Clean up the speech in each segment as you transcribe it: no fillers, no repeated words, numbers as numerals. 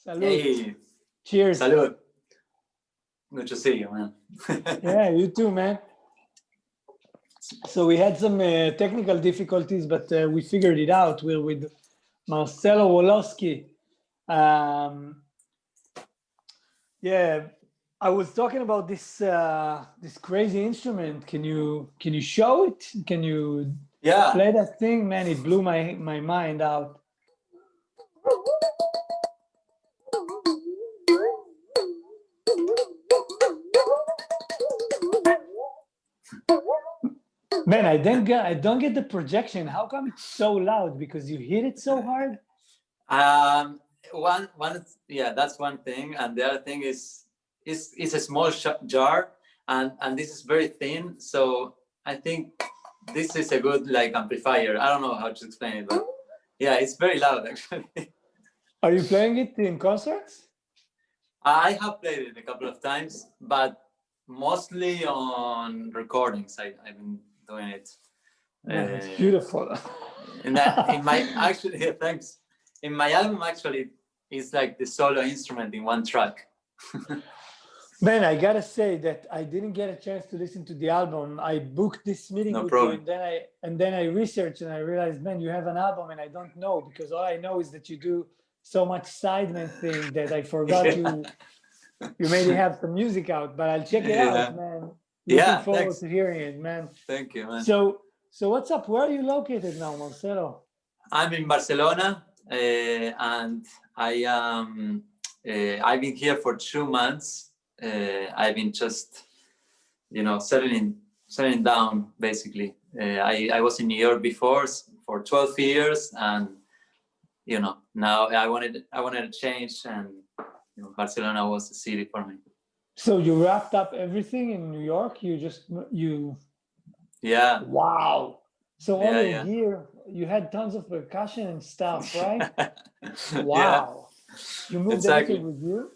Salud. Hey. Cheers. Salud. Good to see you, man. Yeah, you too, man. So we had some technical difficulties, but we figured it out. We're with Marcelo Woloski. Yeah, I was talking about this this crazy instrument. Can you show it? Can you play that thing? Man, it blew my mind out. Man, I don't get the projection. How come it's so loud? Because you hit it so hard? Yeah, that's one thing, and the other thing is it's a small jar, and this is very thin. So I think this is a good like amplifier. I don't know how to explain it, but yeah, it's very loud actually. Are you playing it in concerts? I have played it a couple of times, but mostly on recordings. I've been doing it. It's beautiful. In my actually, yeah, thanks. In my album, actually, it's like the solo instrument in one track. Man, I gotta say that I didn't get a chance to listen to the album. I booked this meeting with you, and then I researched and I realized, man, you have an album, and I don't know, because all I know is that you do so much sideman thing that I forgot you maybe have some music out. But I'll check it out, man. Looking forward to hearing it, man. Thank you, man. So what's up? Where are you located now, Marcelo? I'm in Barcelona, and I've been here for 2 months. I've been just, settling down basically. I was in New York before for 12 years, and now I wanted to change, and Barcelona was the city for me. So you wrapped up everything in New York? Yeah. Wow. So all your gear, you had tons of percussion and stuff, right? Wow. Yeah. You moved everything with you?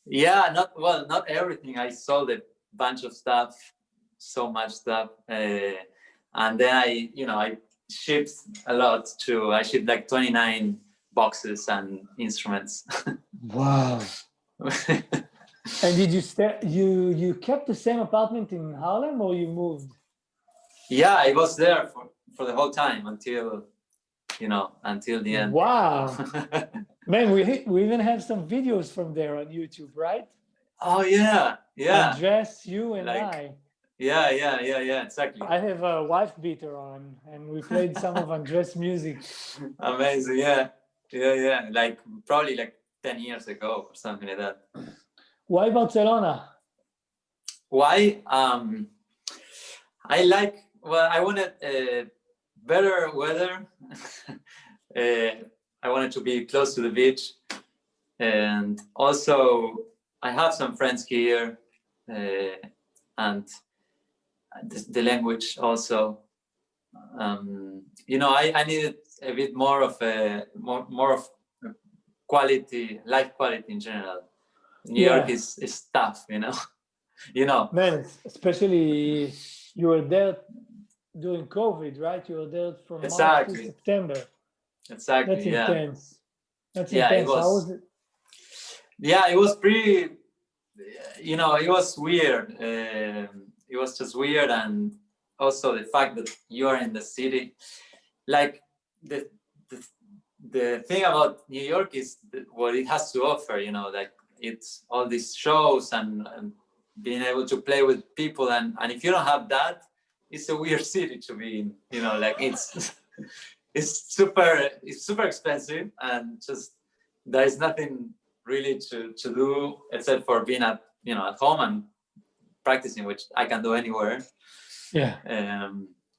Yeah, not everything. I sold a bunch of stuff, so much stuff. And then I shipped a lot too. I shipped like 29 boxes and instruments. Wow. And did you kept the same apartment in Harlem, or you moved? Yeah, I was there for the whole time until the end. Wow. Man, we even have some videos from there on YouTube, right? Oh yeah. Andres, you and I. Yeah, exactly. I have a wife beater on, and we played some of Andres' music. Amazing, yeah. Like probably like 10 years ago or something like that. Why Barcelona? Why? I wanted better weather. I wanted to be close to the beach, and also I have some friends here, and the language also. I needed a bit more of quality, life quality in general. New York is tough, Man, especially you were there during COVID, right? You were there from March to September. Exactly. That's intense. That's intense. How was it? Yeah, it was pretty. It was weird. It was just weird, and also the fact that you are in the city, like the thing about New York is what it has to offer. Like it's all these shows and being able to play with people, and if you don't have that, it's a weird city to be in. Like it's super expensive, and just there is nothing really to do except for being at home and practicing, which I can do anywhere. Yeah.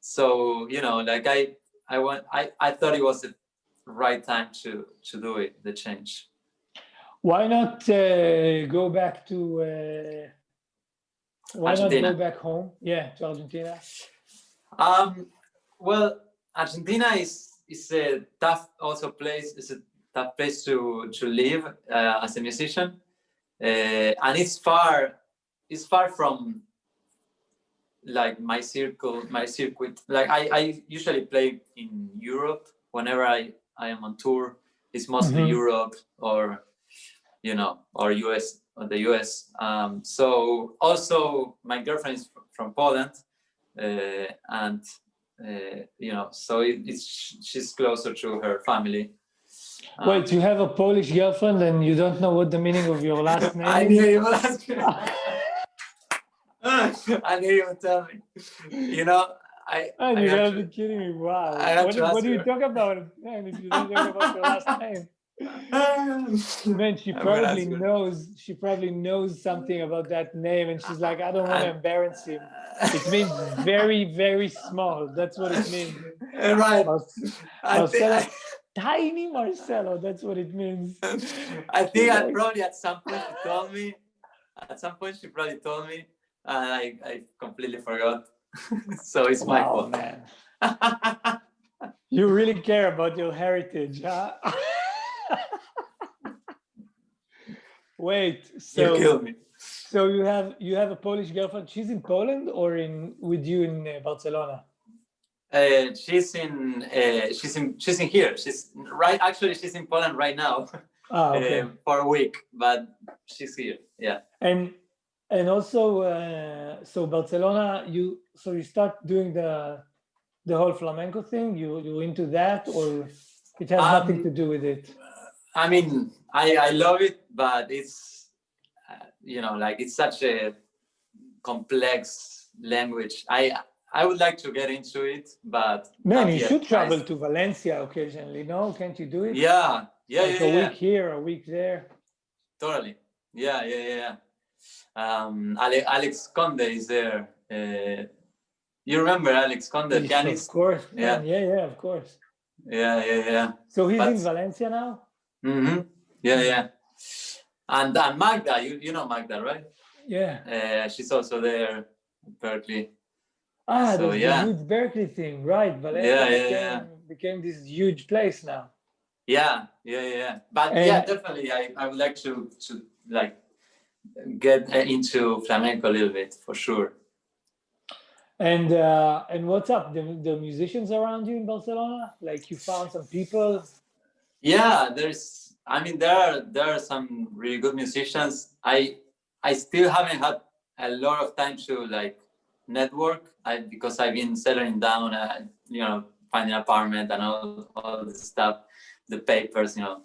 So like I thought it was the right time to do it, the change. Why not go back to Argentina? Not go back home? Yeah, to Argentina. Well, Argentina is a tough place. It's a tough place to live as a musician, and it's far from like my circuit. Like I usually play in Europe whenever I am on tour. It's mostly Europe or you know, or the US. So also my girlfriend is from Poland, and you know, so she's closer to her family. Wait, you have a Polish girlfriend and you don't know what the meaning of your last name is? I knew you would ask me. I knew you would tell me. You know, you gotta be kidding me! Wow. What do you talk about, man? If you don't talk about your last name, man, she probably knows. She probably knows something about that name, and she's like, I don't want to embarrass him. It means very, very small. That's what it means. Right. Marcelo, tiny Marcelo. That's what it means. I think probably at some point she told me. At some point she probably told me, and I completely forgot. So it's my fault, man. You really care about your heritage, huh? Wait, so you killed me. So you have a Polish girlfriend. She's in Poland or with you in Barcelona? She's in here. Actually she's in Poland right now. Okay. For a week, but she's here. Yeah. And also, so Barcelona, you start doing the whole flamenco thing. You into that, or it has nothing to do with it? I mean, I love it, but it's you know, like it's such a complex language. I would like to get into it, but man, you should travel to Valencia occasionally. No, can't you do it? Yeah. A week here, a week there. Totally. Yeah. Alex Conde is there. You remember Alex Conde, the pianist? Of course. Yeah, of course. Yeah. So he's in Valencia now? Mm-hmm. Yeah. And Magda, you know Magda, right? Yeah. She's also there in Berklee. So, the huge Berklee thing, right? Valencia became this huge place now. Yeah. But definitely, I would like to like get into flamenco a little bit for sure. And what's up? The musicians around you in Barcelona? Like you found some people? Yeah, there are some really good musicians. I still haven't had a lot of time to like network. Because I've been settling down, you know, finding an apartment and all this stuff, the papers, you know.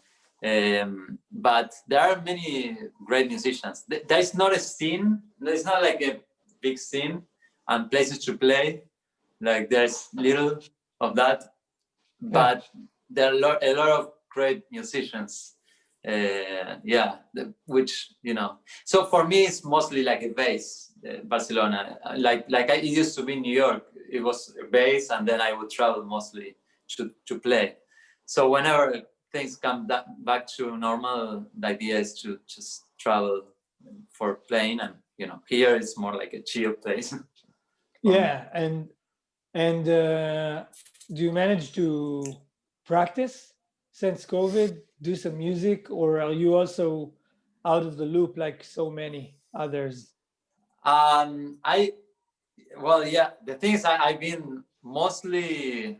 But there are many great musicians. There's not a scene. There's not like a big scene and places to play. Like there's little of that, but there are a lot of great musicians. Which, you know. So for me, it's mostly like a base. Barcelona, like it used to be in New York. It was a base, and then I would travel mostly to play. So whenever things come back to normal, the idea is to just travel for playing, and you know, here it's more like a chill place. And do you manage to practice since COVID? Do some music, or are you also out of the loop like so many others? The thing is, I've been mostly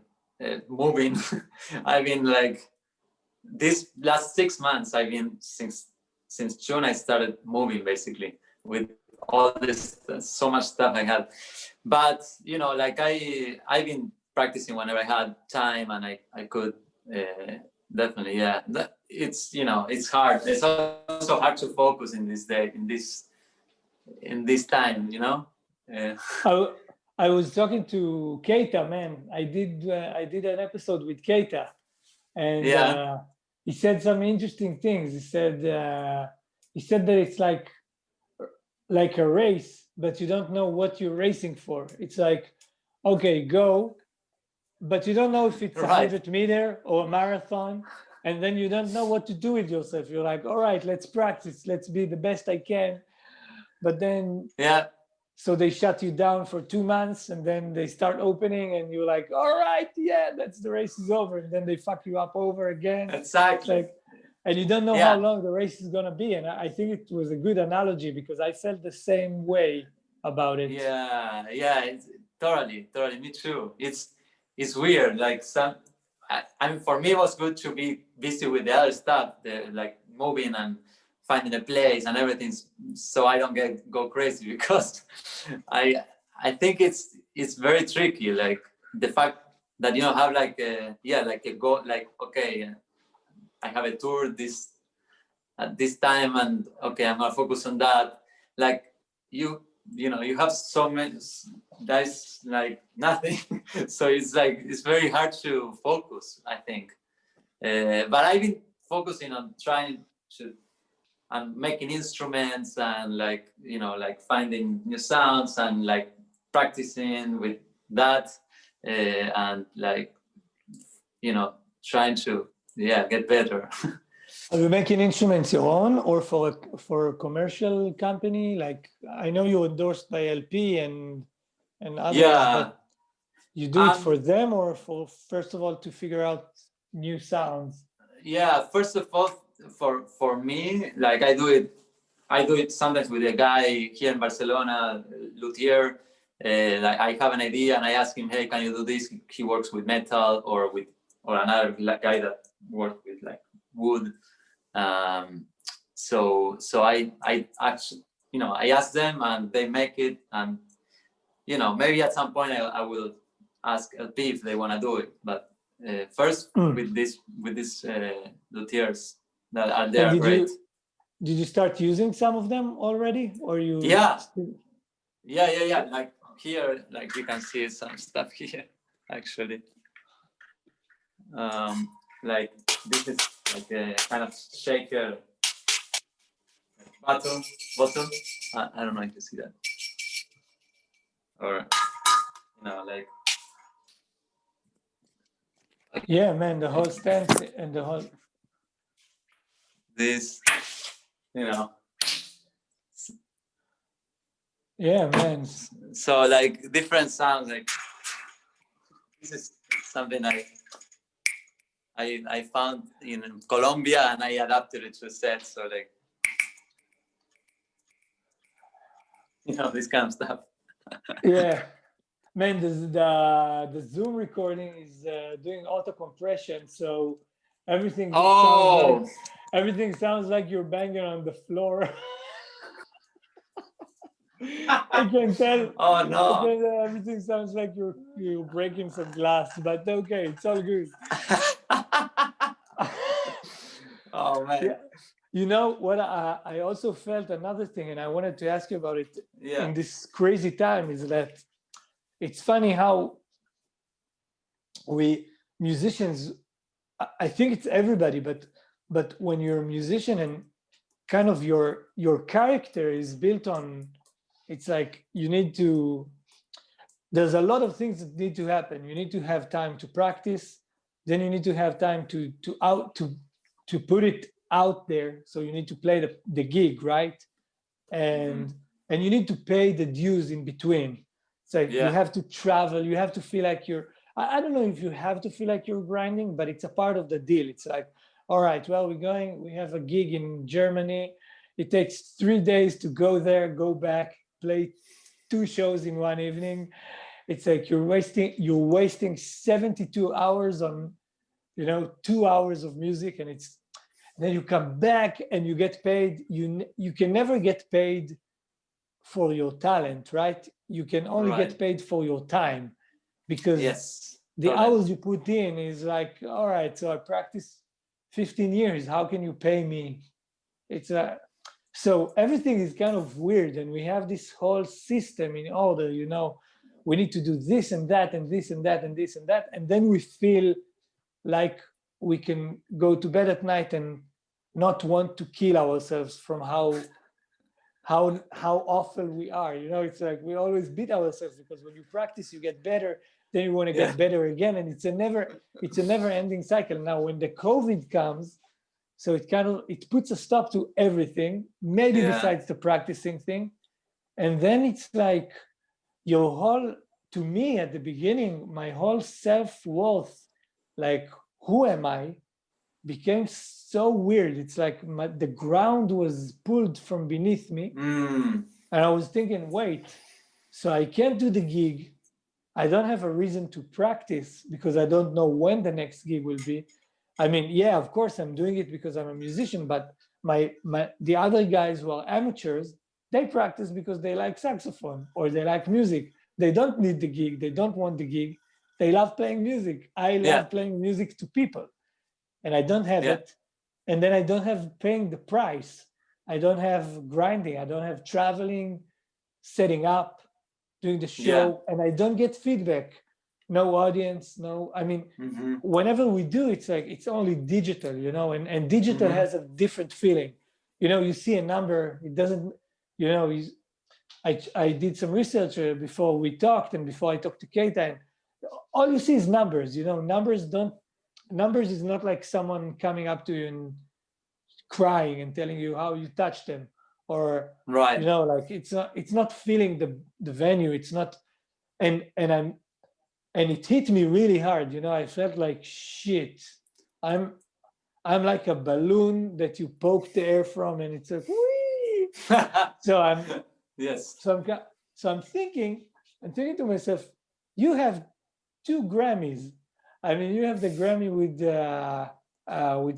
moving. I've been like this last 6 months. I've been since June. I started moving basically with all this so much stuff I had. But you know, like I've been practicing whenever I had time, and I could definitely. Yeah, it's, you know, it's hard. It's also hard to focus in this time, you know. I was talking to Keita, man. I did an episode with Keita, and he said some interesting things. He said that it's like a race, but you don't know what you're racing for. It's like, okay, go, but you don't know if it's 100 meter or a marathon, and then you don't know what to do with yourself. You're like, all right, let's practice. Let's be the best I can. But then, so they shut you down for 2 months, and then they start opening, and you're like, all right, the race is over. And then they fuck you up over again. Exactly. And you don't know how long the race is going to be. And I think it was a good analogy because I felt the same way about it. Yeah, it's, totally. Me too. It's weird. Like I mean, for me, it was good to be busy with the other stuff, like moving and finding a place and everything, so I don't go crazy, because I think it's very tricky, like the fact that you have like a goal, like, okay, I have a tour at this time, and okay, I'm gonna focus on that. Like you have so many, that's like nothing. So it's like, it's very hard to focus, I think. But I've been focusing on trying to, and making instruments, and like, like finding new sounds, and like practicing with that, and like, trying to, get better. Are you making instruments your own, or for a commercial company? Like, I know you're endorsed by LP and others, but you do it for them, or first of all to figure out new sounds? Yeah, first of all, for me, like I do it sometimes with a guy here in Barcelona, luthier. Like I have an idea and I ask him, hey, can you do this? He works with metal, or another guy that works with like wood. So I actually, I ask them and they make it, and maybe at some point I will ask LP if they want to do it, but first with these luthiers that are there. Great. Did you start using some of them already, or you? Yeah. Like here, like you can see some stuff here, actually. Like this is like a kind of shaker bottom. I don't know if you see that, or like. Yeah, man, the whole stance and the whole. This, Yeah, man. So like different sounds, like this is something I found in Colombia, and I adapted it to a set. So like, this kind of stuff. Yeah, man, the Zoom recording is doing auto compression, so everything sounds like you're banging on the floor. I can tell. Oh no! Everything sounds like you're breaking some glass, but okay, it's all good. Oh man! Yeah. You know what? I also felt another thing, and I wanted to ask you about it. In this crazy time, is that it's funny how we musicians. I think it's everybody, but when you're a musician and kind of your character is built on. It's like there's a lot of things that need to happen. You need to have time to practice, then you need to have time to put it out there. So you need to play the gig, right? And you need to pay the dues in between. It's like you have to travel, you have to feel like I don't know if you have to feel like you're grinding, but it's a part of the deal. It's like, all right, well, we have a gig in Germany. It takes 3 days to go there, go back, play 2 shows in one evening. It's like you're wasting 72 hours on 2 hours of music, and then you come back and you get paid. You can never get paid for your talent, right? You can only get paid for your time, because the hours you put in is like, all right, so I practiced 15 years, how can you pay me? So everything is kind of weird, and we have this whole system in order, we need to do this and that and this and that and this and that, and then we feel like we can go to bed at night and not want to kill ourselves from how awful we are. It's like we always beat ourselves, because when you practice you get better, then you want to get better again, and it's a never ending cycle. Now when the COVID comes, so it puts a stop to everything, maybe besides the practicing thing. And then it's like to me at the beginning, my whole self-worth, like who am I, became so weird. It's like the ground was pulled from beneath me. And I was thinking, wait, so I can't do the gig. I don't have a reason to practice because I don't know when the next gig will be. I mean, of course I'm doing it because I'm a musician, but the other guys who are amateurs, they practice because they like saxophone or they like music. They don't need the gig. They don't want the gig. They love playing music. I love playing music to people, and I don't have it. And then I don't have paying the price. I don't have grinding. I don't have traveling, setting up, doing the show, and I don't get feedback. No audience, no, I mean, whenever we do, it's like, it's only digital, you know, and digital has a different feeling. You know, you see a number, it doesn't, you know, I did some research before we talked and before I talked to Keita, and all you see is numbers, you know, numbers is not like someone coming up to you and crying and telling you how you touched them, or, you know, like it's not feeling the venue, it's not, and it hit me really hard, you know. I felt like shit. I'm like a balloon that you poke the air from, and it's like, whee! So I'm thinking to myself, you have 2 Grammys. I mean, you have the Grammy with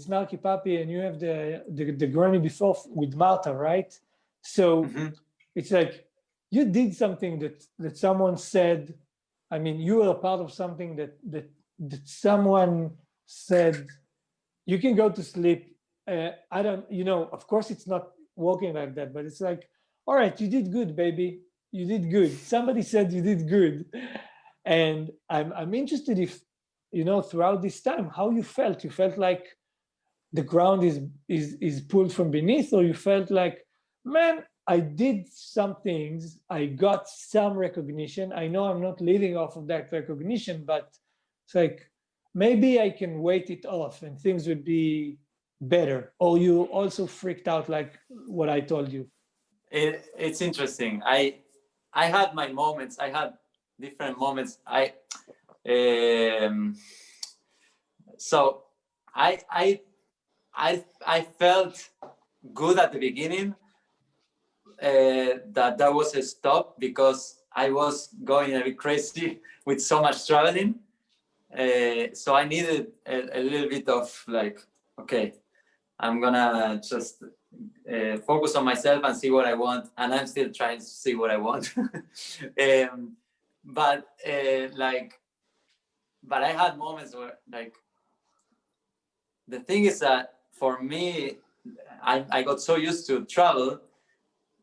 Snarky Puppy, and you have the Grammy before with Marta, right? So it's like you did something that someone said. I mean, you were a part of something that someone said, you can go to sleep. I don't, you know, of course it's not working like that, but it's like, all right, you did good, baby. You did good. Somebody said you did good. And I'm interested if, you know, throughout this time, how you felt. You felt like the ground is pulled from beneath, or you felt like, man, I did some things, I got some recognition. I know I'm not living off of that recognition, but it's like, maybe I can wait it off and things would be better. Or you also freaked out like what I told you? It's interesting. I had my moments. I had different moments. So I felt good at the beginning. That was a stop because I was going a bit crazy with so much traveling. So I needed a little bit of like, okay, I'm gonna just focus on myself and see what I want. And I'm still trying to see what I want. But I had moments where, like, the thing is that for me, I got so used to travel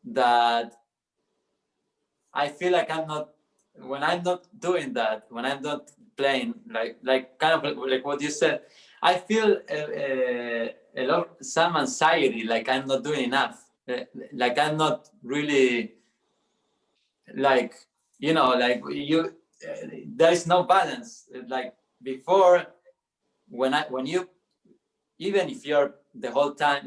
that I feel like when I'm not doing that, when I'm not playing, like kind of like what you said, I feel a lot, some anxiety, like I'm not doing enough, like I'm not really, like, you know, like there is no balance. Like before, when you, even if you're the whole day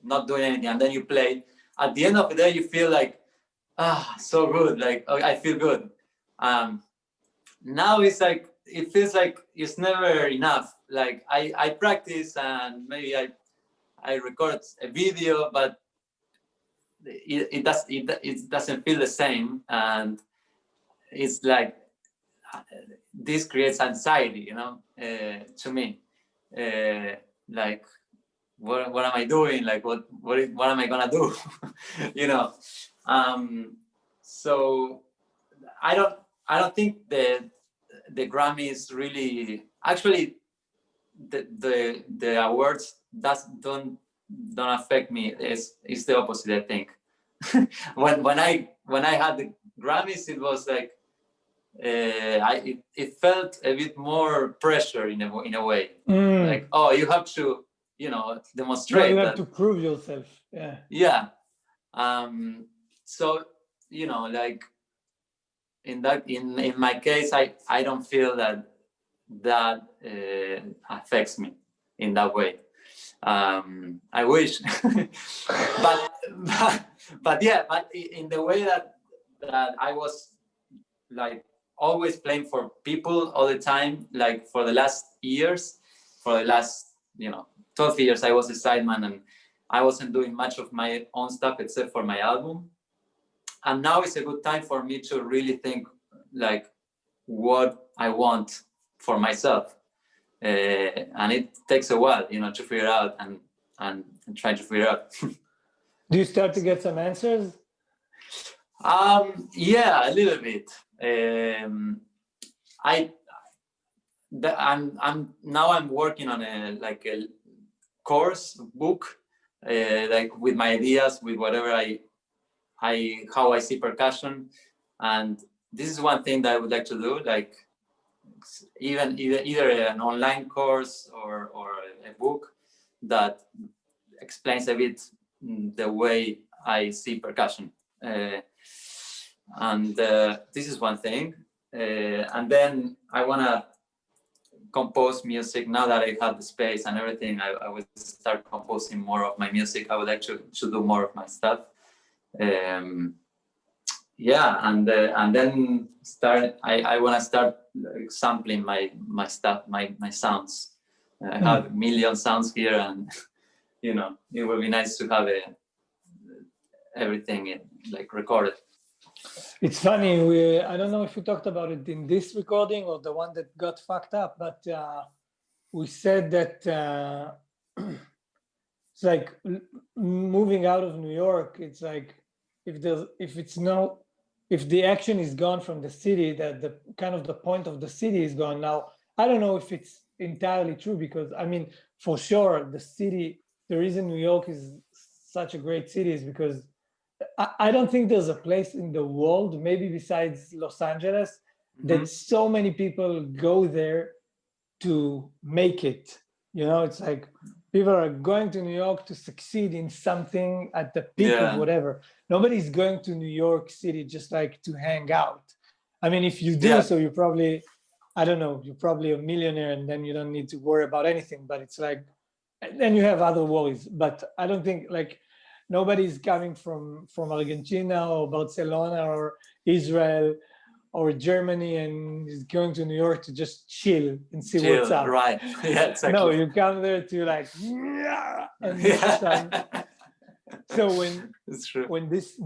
not doing anything, and then you play, at the end of the day you feel like, so good, like, oh, I feel good. Now it's like, it feels like it's never enough. Like I practice and maybe I record a video, but it doesn't feel the same, and it's like this creates anxiety, you know, to me. Like, what am I doing? Like, what am I gonna do? You know. So I don't think the Grammys really, actually the awards don't affect me. It's the opposite, I think. when I had the Grammys, it was like it felt a bit more pressure in a way. Like, oh, you have to, you know, demonstrate. You have to prove yourself. Yeah. So, you know, like in my case, I don't feel that affects me in that way. I wish, but yeah, but in the way that I was like always playing for people all the time, like for the last years, for the last, you know, 12 years, I was a sideman and I wasn't doing much of my own stuff except for my album. And now it's a good time for me to really think like what I want for myself. And it takes a while, you know, to figure out. And and trying to figure out. Do you start to get some answers? Yeah, a little bit. I'm working on a course book, like with my ideas, with whatever how I see percussion, and this is one thing that I would like to do, like either an online course or a book that explains a bit the way I see percussion. And this is one thing. And then I want to compose music. Now that I have the space and everything, I would start composing more of my music. I would like to do more of my stuff. Yeah, and then start. I want to start sampling my stuff, my sounds. I have a million sounds here, and you know, it would be nice to have everything recorded. It's funny, I don't know if we talked about it in this recording or the one that got fucked up, but we said that it's like moving out of New York. It's like if the action is gone from the city, that the kind of the point of the city is gone. Now, I don't know if it's entirely true, because I mean, for sure, the reason New York is such a great city is because I don't think there's a place in the world, maybe besides Los Angeles, that so many people go there to make it. You know, it's like people are going to New York to succeed in something at the peak of whatever. Nobody's going to New York City just like to hang out. I mean, if you do, so you're probably, I don't know, you're probably a millionaire and then you don't need to worry about anything, but it's like, then you have other worries. But I don't think nobody's coming from Argentina or Barcelona or Israel or Germany and is going to New York to just chill and see what's up. Right. Yeah, exactly. No, you come there to and so when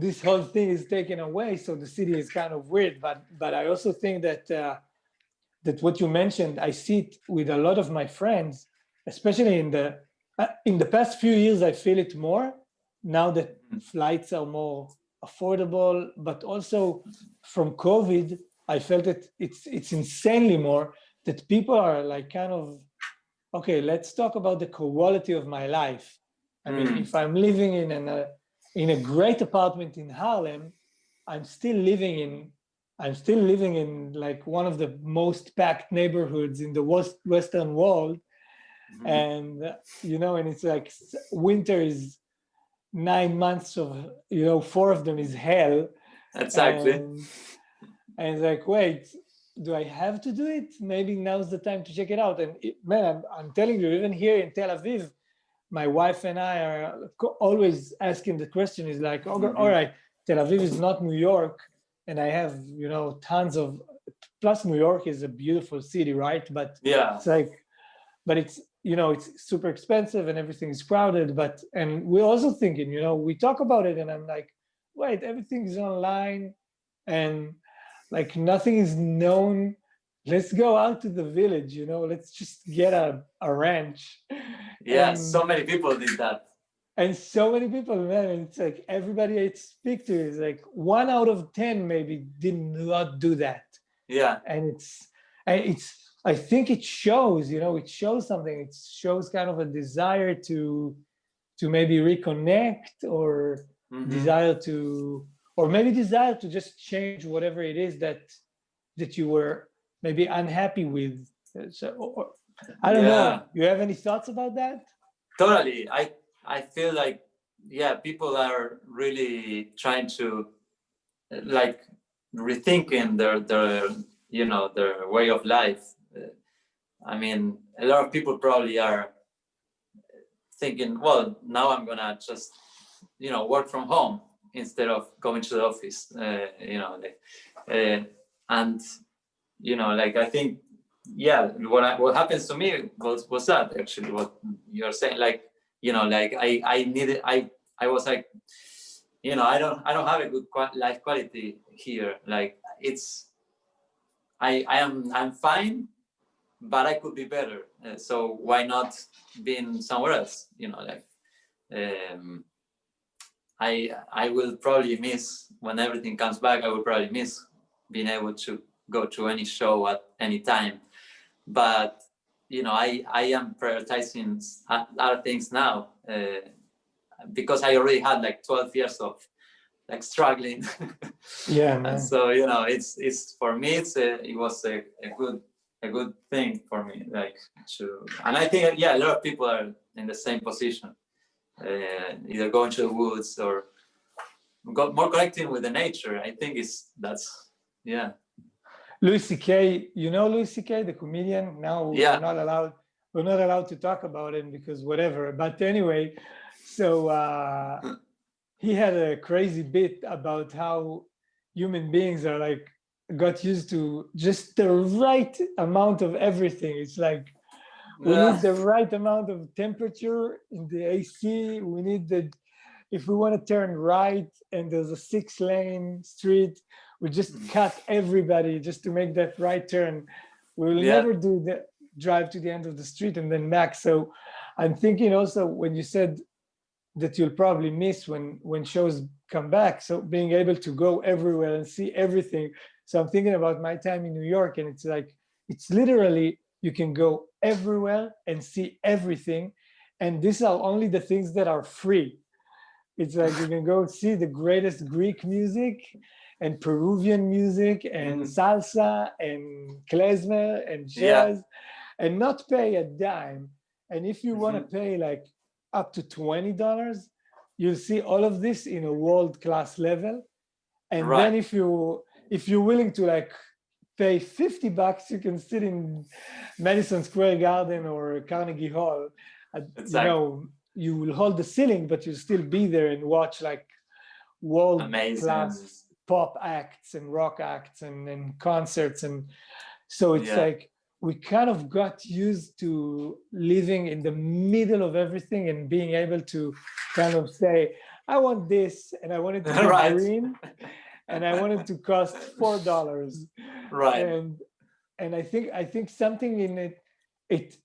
this whole thing is taken away, so the city is kind of weird. But I also think that that what you mentioned, I see it with a lot of my friends, especially in the past few years. I feel it more now that flights are more affordable, but also from COVID, I felt that it's insanely more that people are like kind of, okay, let's talk about the quality of my life. I mean, if I'm living in a great apartment in Harlem, I'm still living in like one of the most packed neighborhoods in the Western world. And, you know, and it's like winter is 9 months of, 4 of them is hell. Exactly. And it's like, wait, do I have to do it? Maybe now's the time to check it out. And man, I'm telling you, even here in Tel Aviv, my wife and I are always asking the question, is like, all right, Tel Aviv is not New York. And I have, tons of, plus New York is a beautiful city, right? But it's like, but it's, it's super expensive and everything is crowded. And we're also thinking, we talk about it and I'm like, wait, everything's online and like nothing is known. Let's go out to the village, let's just get a ranch. Yeah, so many people did that. And so many people, man, it's like everybody I speak to is like 1 out of 10 maybe did not do that. Yeah. And I think it shows, it shows something. It shows kind of a desire to maybe reconnect or desire to just change whatever it is that you were maybe unhappy with. So I don't know. You have any thoughts about that? Totally. I feel like, people are really trying to like rethinking their way of life. I mean, a lot of people probably are thinking, well, now I'm gonna just, work from home instead of going to the office. And I think, what happens to me was that actually what you're saying. I was like, I don't have a good life quality here. Like I'm fine, but I could be better. So why not being somewhere else? I will probably miss, when everything comes back, I will probably miss being able to go to any show at any time. But you know, I am prioritizing other things now, because I already had like 12 years of like struggling. Yeah, man. And so, you know, it's for me, it was a good thing for me, like to, and I think, yeah, a lot of people are in the same position, either going to the woods or got more connecting with the nature. I think that's yeah. Louis C.K., you know Louis C.K., the comedian? Now Yeah. we're not allowed to talk about him because whatever. But anyway, so he had a crazy bit about how human beings are like, got used to just the right amount of everything. It's like, we need the right amount of temperature in the AC. We need if we want to turn right and there's a 6-lane street, we just cut everybody just to make that right turn. We will never do the drive to the end of the street and then back. So I'm thinking also, when you said that you'll probably miss when shows come back, so being able to go everywhere and see everything. So I'm thinking about my time in New York, and it's like, it's literally, you can go everywhere and see everything. And these are only the things that are free. It's like you can go see the greatest Greek music and Peruvian music and salsa and klezmer and jazz, and not pay a dime. And if you want to pay like up to $20, you'll see all of this in a world-class level. And then if you're willing to like pay $50, you can sit in Madison Square Garden or Carnegie Hall. You know, you will hold the ceiling, but you'll still be there and watch like world-class pop acts and rock acts and concerts. And so it's like, we kind of got used to living in the middle of everything and being able to kind of say, I want this, and I want it to be green, and I want it to cost $4. And I think something in it,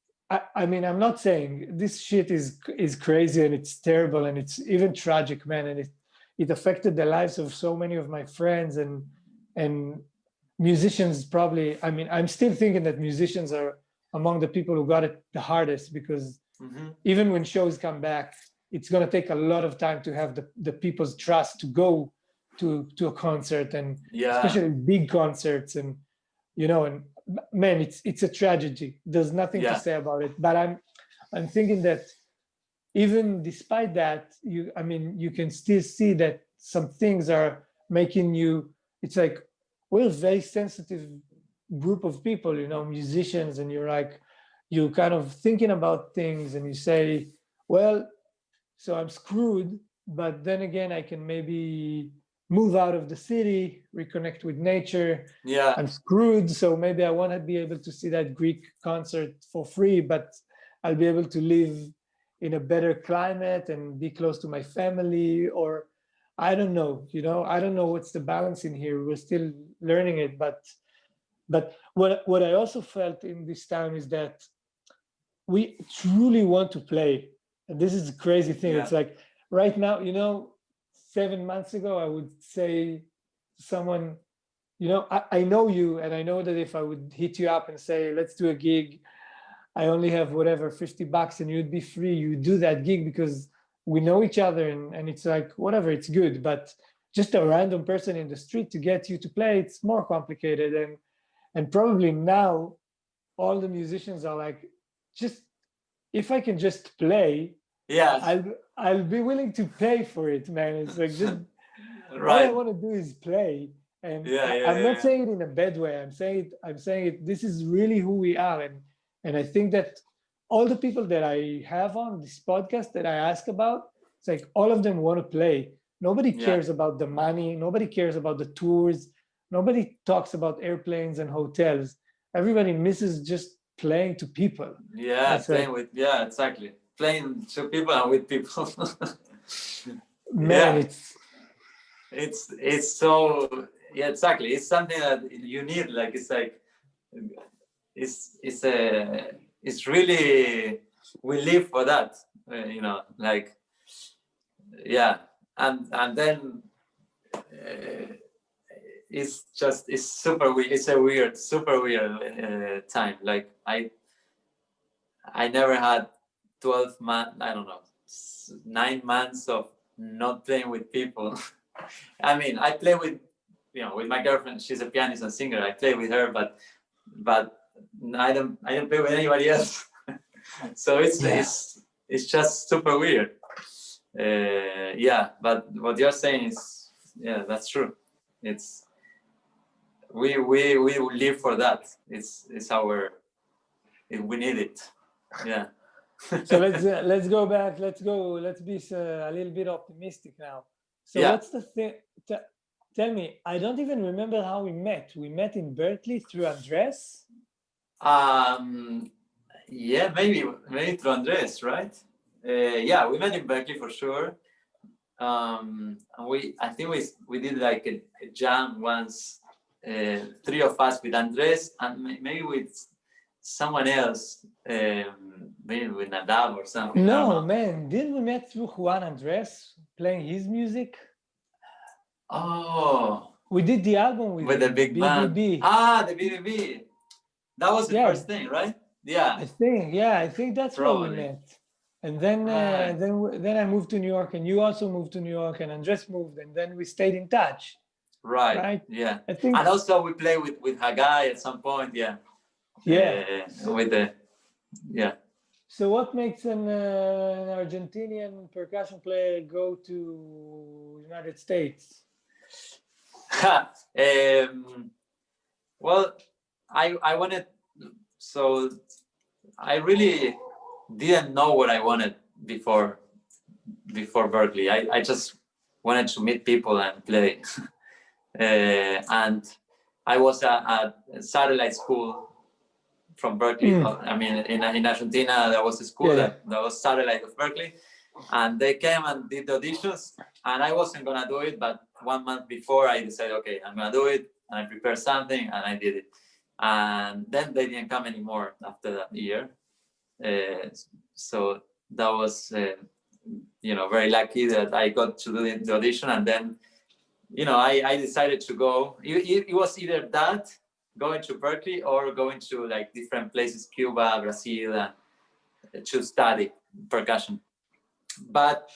I mean, I'm not saying this shit is crazy and it's terrible and it's even tragic, man. And it affected the lives of so many of my friends and musicians. Probably, I mean, I'm still thinking that musicians are among the people who got it the hardest, because even when shows come back, it's going to take a lot of time to have the people's trust to go to a concert, and especially big concerts. And you know, and man, it's a tragedy. There's nothing to say about it. But I'm thinking that even despite that, you can still see that some things are making you, it's like, we're a very sensitive group of people, you know, musicians, and you're kind of thinking about things and you say, well, so I'm screwed, but then again, I can maybe move out of the city, reconnect with nature. I'm screwed, so maybe I want to be able to see that Greek concert for free, but I'll be able to live in a better climate and be close to my family. Or I don't know, you know, I don't know what's the balance in here. We're still learning it. But what I also felt in this time is that we truly want to play. And this is a crazy thing. It's like right now, you know, 7 months ago, I would say to someone, you know, I know you, and I know that if I would hit you up and say, let's do a gig, I only have whatever, $50, and you'd be free, you do that gig because we know each other, and it's like, whatever, it's good. But just a random person in the street to get you to play, it's more complicated. And probably now all the musicians are like, just, if I can just play, I'll be willing to pay for it, man. It's like, just all I want to do is play. And I'm not saying it in a bad way. I'm saying it, this is really who we are. And I think that all the people that I have on this podcast that I ask about, it's like all of them want to play. Nobody cares about the money. Nobody cares about the tours. Nobody talks about airplanes and hotels. Everybody misses just playing to people. Exactly. Playing to people and with people. Man, it's so exactly. It's something that you need. Like it's like it's really, we live for that. You know, like yeah, and then it's super weird. It's a weird, super weird time. Like I never had 12 months. I don't know, 9 months of not playing with people. I mean, I play with, you know, with my girlfriend. She's a pianist and singer. I play with her, but I don't play with anybody else. So it's just super weird. Yeah, but what you're saying is, yeah, that's true. It's we live for that. It's we need it. Yeah. So let's go back. Let's be a little bit optimistic now. So yeah. What's the thing? Tell me. I don't even remember how we met. We met in Berklee through Andres. Yeah, maybe through Andres, right? Yeah, we met in Berklee for sure. And I think we did like a jam once, 3 of us with Andres and maybe with someone else, maybe with Nadav or something. No, man, didn't we met through Juan Andres playing his music? Oh, we did the album with the big band. The BBB. That was the first thing, right? Yeah. I think that's Probably. Where we met. And then then I moved to New York, and you also moved to New York, and Andres moved, and then we stayed in touch. Right. Yeah. I think. And also we played with Hagai at some point. Yeah. Yeah. So what makes an Argentinian percussion player go to United States? Well, I wanted, so I really didn't know what I wanted before Berklee. I just wanted to meet people and play. And I was at a satellite school from Berklee. I mean, in Argentina, there was a school that was satellite of Berklee, and they came and did the auditions, and I wasn't gonna do it, but 1 month before I decided, okay, I'm gonna do it, and I prepared something, and I did it. And then they didn't come anymore after that year. So that was, very lucky that I got to do the audition, and then, I decided to go. It was either that, going to Berklee, or going to like different places, Cuba, Brazil, and to study percussion. But,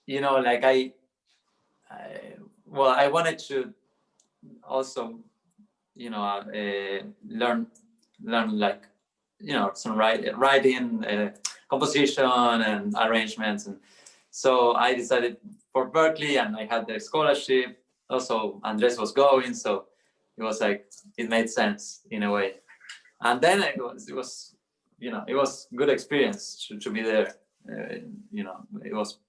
like I wanted to also, learn like, some writing, composition and arrangements. And so I decided for Berklee, and I had the scholarship. Also, Andres was going, so it was like, it made sense in a way. And then it was good experience to be there. It was,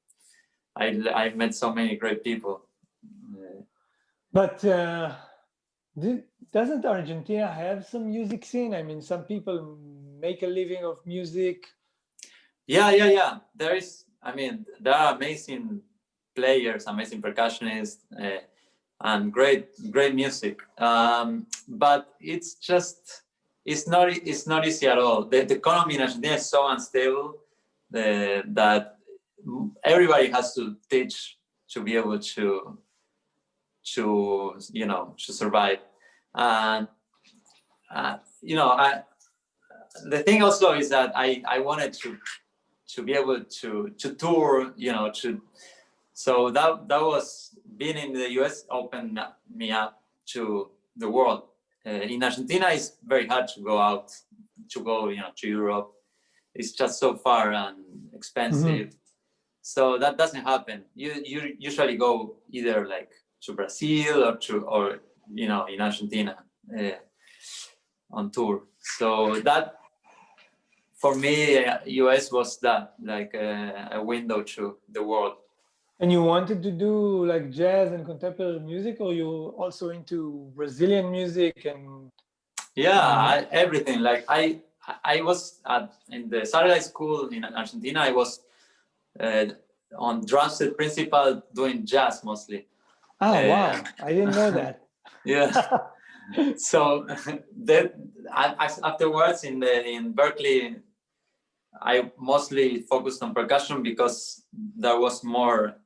I met so many great people. But doesn't Argentina have some music scene? I mean, some people make a living of music. Yeah. There are amazing players, amazing percussionists, and great music. But it's not easy at all. The economy in Argentina is so unstable that everybody has to teach to be able to survive. And the thing also is that I wanted to be able to tour, so that was, being in the US opened me up to the world. In Argentina, it's very hard to go to Europe. It's just so far and expensive. Mm-hmm. So that doesn't happen. You usually go either like to Brazil or in Argentina on tour. So that, for me, US was that, like a window to the world. And you wanted to do like jazz and contemporary music, or you also into Brazilian music and? Yeah, everything. Like I was in the satellite school in Argentina. I was on drum set principal, doing jazz mostly. Oh, wow. I didn't know that. Yeah. So afterwards in Berklee, I mostly focused on percussion because there was more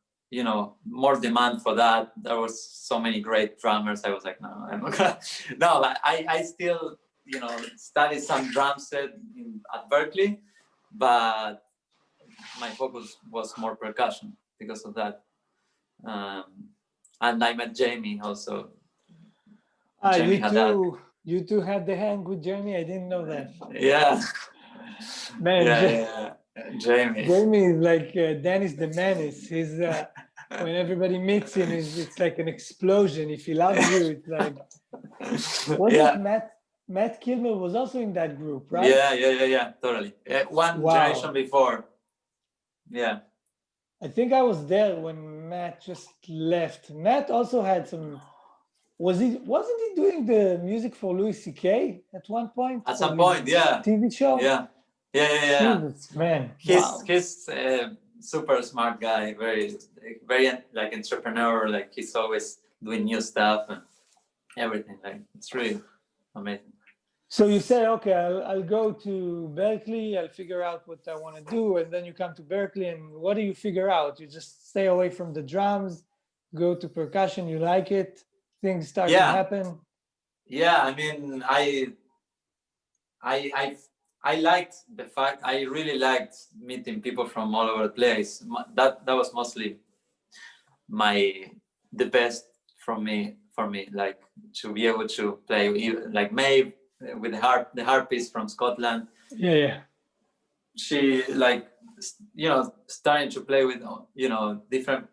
more demand for that. There was so many great drummers. I was like, no, I'm not gonna. No, but I still, studied some drum set at Berklee, but my focus was more percussion because of that. And I met Jamie also. You two had the hang with Jamie? I didn't know that. Yeah. Man, yeah. Jamie. Jamie is like Dennis the Menace. He's when everybody meets him, it's like an explosion. If he loves you, it's like. Wasn't Matt Kilmer was also in that group, right? Yeah, totally. One generation before. Yeah. I think I was there when Matt just left. Matt also had some. Wasn't he doing the music for Louis C.K. at one point? At some point, yeah. TV show. Yeah. Jesus, man. He's super smart guy. Very like entrepreneur. Like he's always doing new stuff and everything. Like it's really amazing. So you say, okay, I'll go to Berklee. I'll figure out what I want to do, and then you come to Berklee. And what do you figure out? You just stay away from the drums, go to percussion. You like it. Things start to happen. Yeah, I mean, I liked the fact. I really liked meeting people from all over the place. That was mostly the best for me. Like to be able to play like Maeve with the harpist from Scotland. Yeah. She starting to play with different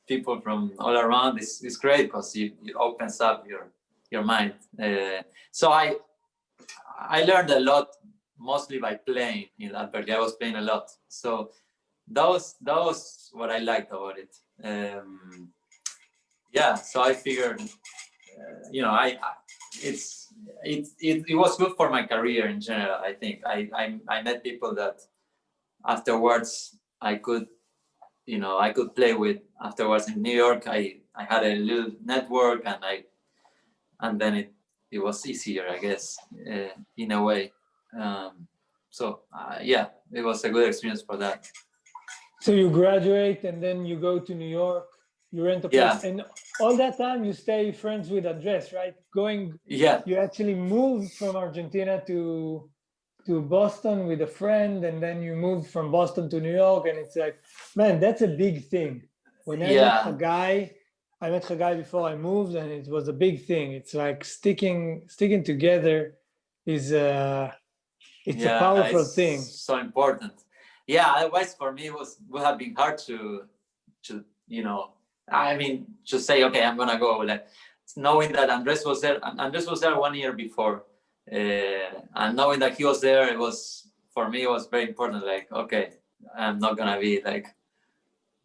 people from all around is great because it opens up your mind. So I learned a lot mostly by playing in Berklee. I was playing a lot, so that was what I liked about it. So I figured, it was good for my career in general. I think I met people that afterwards I could play with. Afterwards in New York, I had a little network, and then it was easier, I guess, in a way. It was a good experience for that. So you graduate and then you go to New York. You rent a place, and all that time you stay friends with Andres, right? You actually moved from Argentina to Boston with a friend, and then you moved from Boston to New York, and it's like, man, that's a big thing. When I met Chagai before I moved, and it was a big thing. It's like sticking together is a powerful thing. So important. Yeah, otherwise for me would have been hard to to say, okay, I'm gonna go. Like knowing that Andres was there. Andres was there 1 year before. And knowing that he was there, it was very important. Like, okay, I'm not gonna be like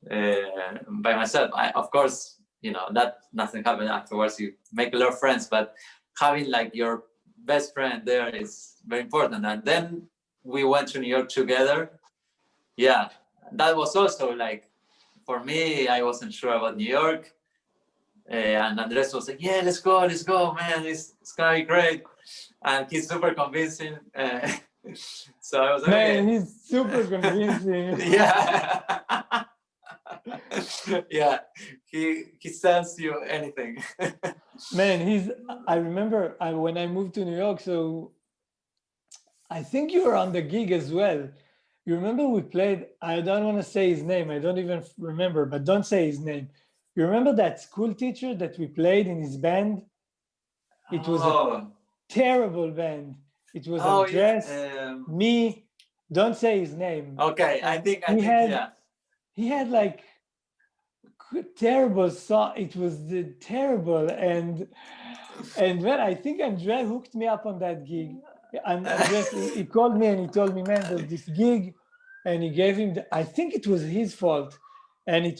by myself. Of course, that nothing happened afterwards. You make a lot of friends, but having like your best friend there is very important. And then we went to New York together. Yeah, that was also like, for me, I wasn't sure about New York, and Andres was like, yeah, let's go, man, it's gonna be great. And he's super convincing. So I was like, man, okay. He's super convincing. Yeah, he sells you anything. Man, I remember when I moved to New York, so I think you were on the gig as well. You remember we played, I don't want to say his name, I don't even remember, but don't say his name. You remember that school teacher that we played in his band? It was a terrible band. It was Andres, me, don't say his name. Okay, I think he had like terrible song. It was terrible, and when I think Andres hooked me up on that gig. And he called me and he told me, man, there's this gig, and he gave him I think it was his fault, and we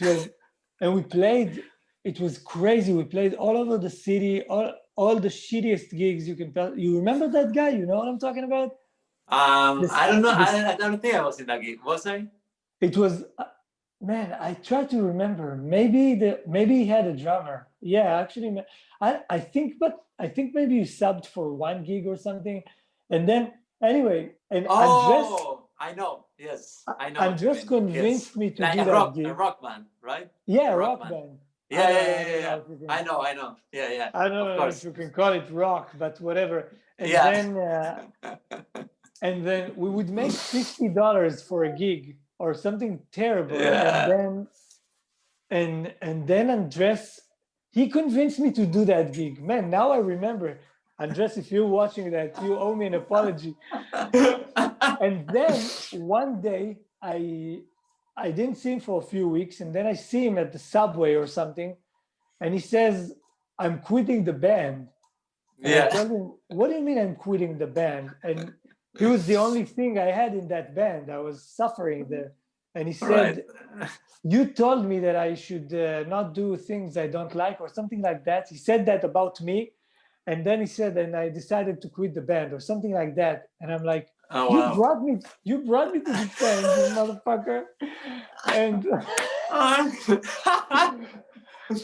played. It was crazy. We played all over the city, all the shittiest gigs you can tell. You remember that guy? You know what I'm talking about? I don't know. I don't think I was in that gig. Was I? It was. Man, I try to remember. Maybe he had a drummer. Yeah, actually, I think maybe you subbed for one gig or something. And then anyway, and I know. Yes, I know. Andres convinced me to like do a that rock band, right? Yeah, rock band. Yeah. I know. Yeah. I don't know if you can call it rock, but whatever. And then we would make $50 for a gig or something terrible. And then Andres, he convinced me to do that gig. Man, now I remember. Andres, if you're watching that, you owe me an apology. And then one day I didn't see him for a few weeks, and then I see him at the subway or something, and he says, "I'm quitting the band." And I told him, "What do you mean I'm quitting the band?" And he was the only thing I had in that band. I was suffering there. And he said, "You told me that I should not do things I don't like," or something like that. He said that about me. And then he said, "And I decided to quit the band," or something like that. And I'm like, you brought me to this band, you motherfucker. And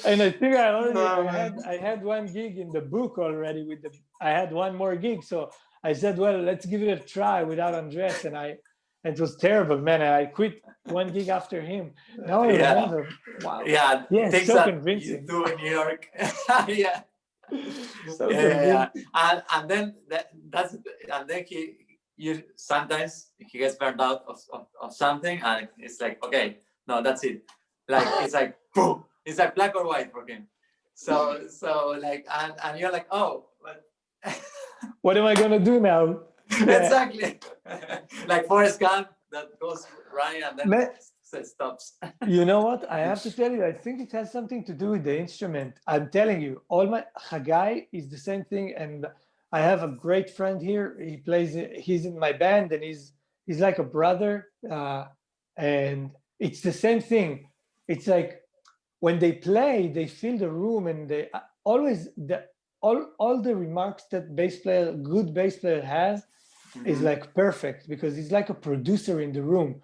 and I think I had one gig in the book already I had one more gig. So I said, well, let's give it a try without Andres. And it was terrible, man. I quit one gig after him. Now I remember. Wow. Yeah. Things so convincing. You do in New York. Yeah. So convincing. And then you sometimes he gets burned out of something, and it's like, okay, no, that's it. Like it's like boom. It's like black or white for him. So like, and you're like, oh, but what am I gonna do now? Exactly. Like Forrest Gump that goes running and then stops. You know what? I have to tell you, I think it has something to do with the instrument. I'm telling you, Hagai is the same thing, and I have a great friend here. He's in my band, and he's like a brother, and it's the same thing. It's like when they play, they fill the room, and they always all the remarks that good bass player has is like perfect, because he's like a producer in the room.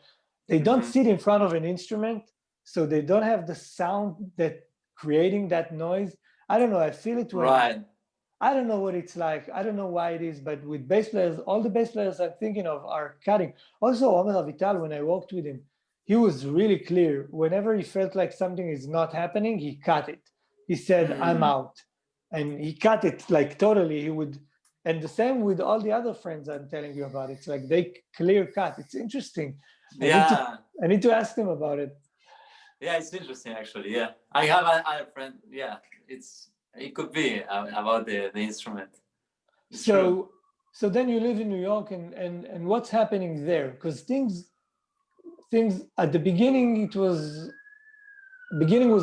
They don't sit in front of an instrument, so they don't have the sound that creating that noise. I don't know. I feel it when I don't know what it's like. I don't know why it is, but with bass players, all the bass players I'm thinking of are cutting. Also, Omer Avital, when I worked with him, he was really clear. Whenever he felt like something is not happening, he cut it. He said, I'm out. And he cut it like totally. He would, and the same with all the other friends I'm telling you about. It's like they clear cut. It's interesting. I need to ask them about it. Yeah, it's interesting actually. Yeah, I have a friend. Yeah, it could be about the instrument. So then you live in New York, and what's happening there? Because things at the beginning was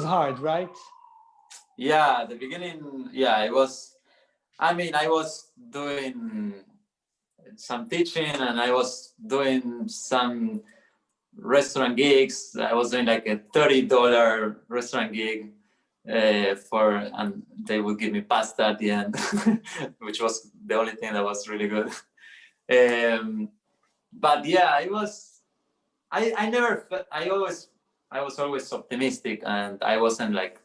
hard, right? Yeah, the beginning. Yeah, it was. I mean, I was doing some teaching, and I was doing some restaurant gigs. I was doing like a $30 restaurant gig and they would give me pasta at the end, which was the only thing that was really good. But yeah, it was. I was always optimistic, and I wasn't like,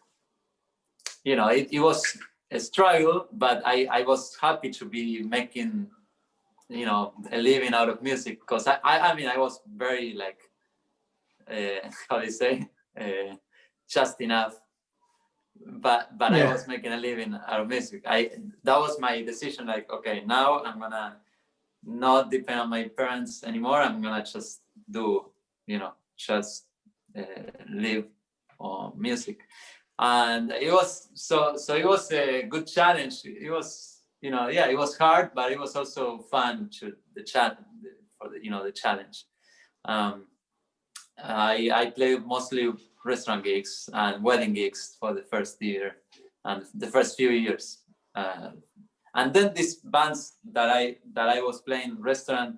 it was a struggle, but I was happy to be making, a living out of music, because I mean, I was very like, how do you say, just enough, but I was making a living out of music. That was my decision, like, okay, now I'm gonna not depend on my parents anymore. I'm gonna just do, just live on music. And it was so it was a good challenge. It was, it was hard, but it was also fun the challenge. I played mostly restaurant gigs and wedding gigs for the first year and the first few years, and then these bands that I was playing restaurant,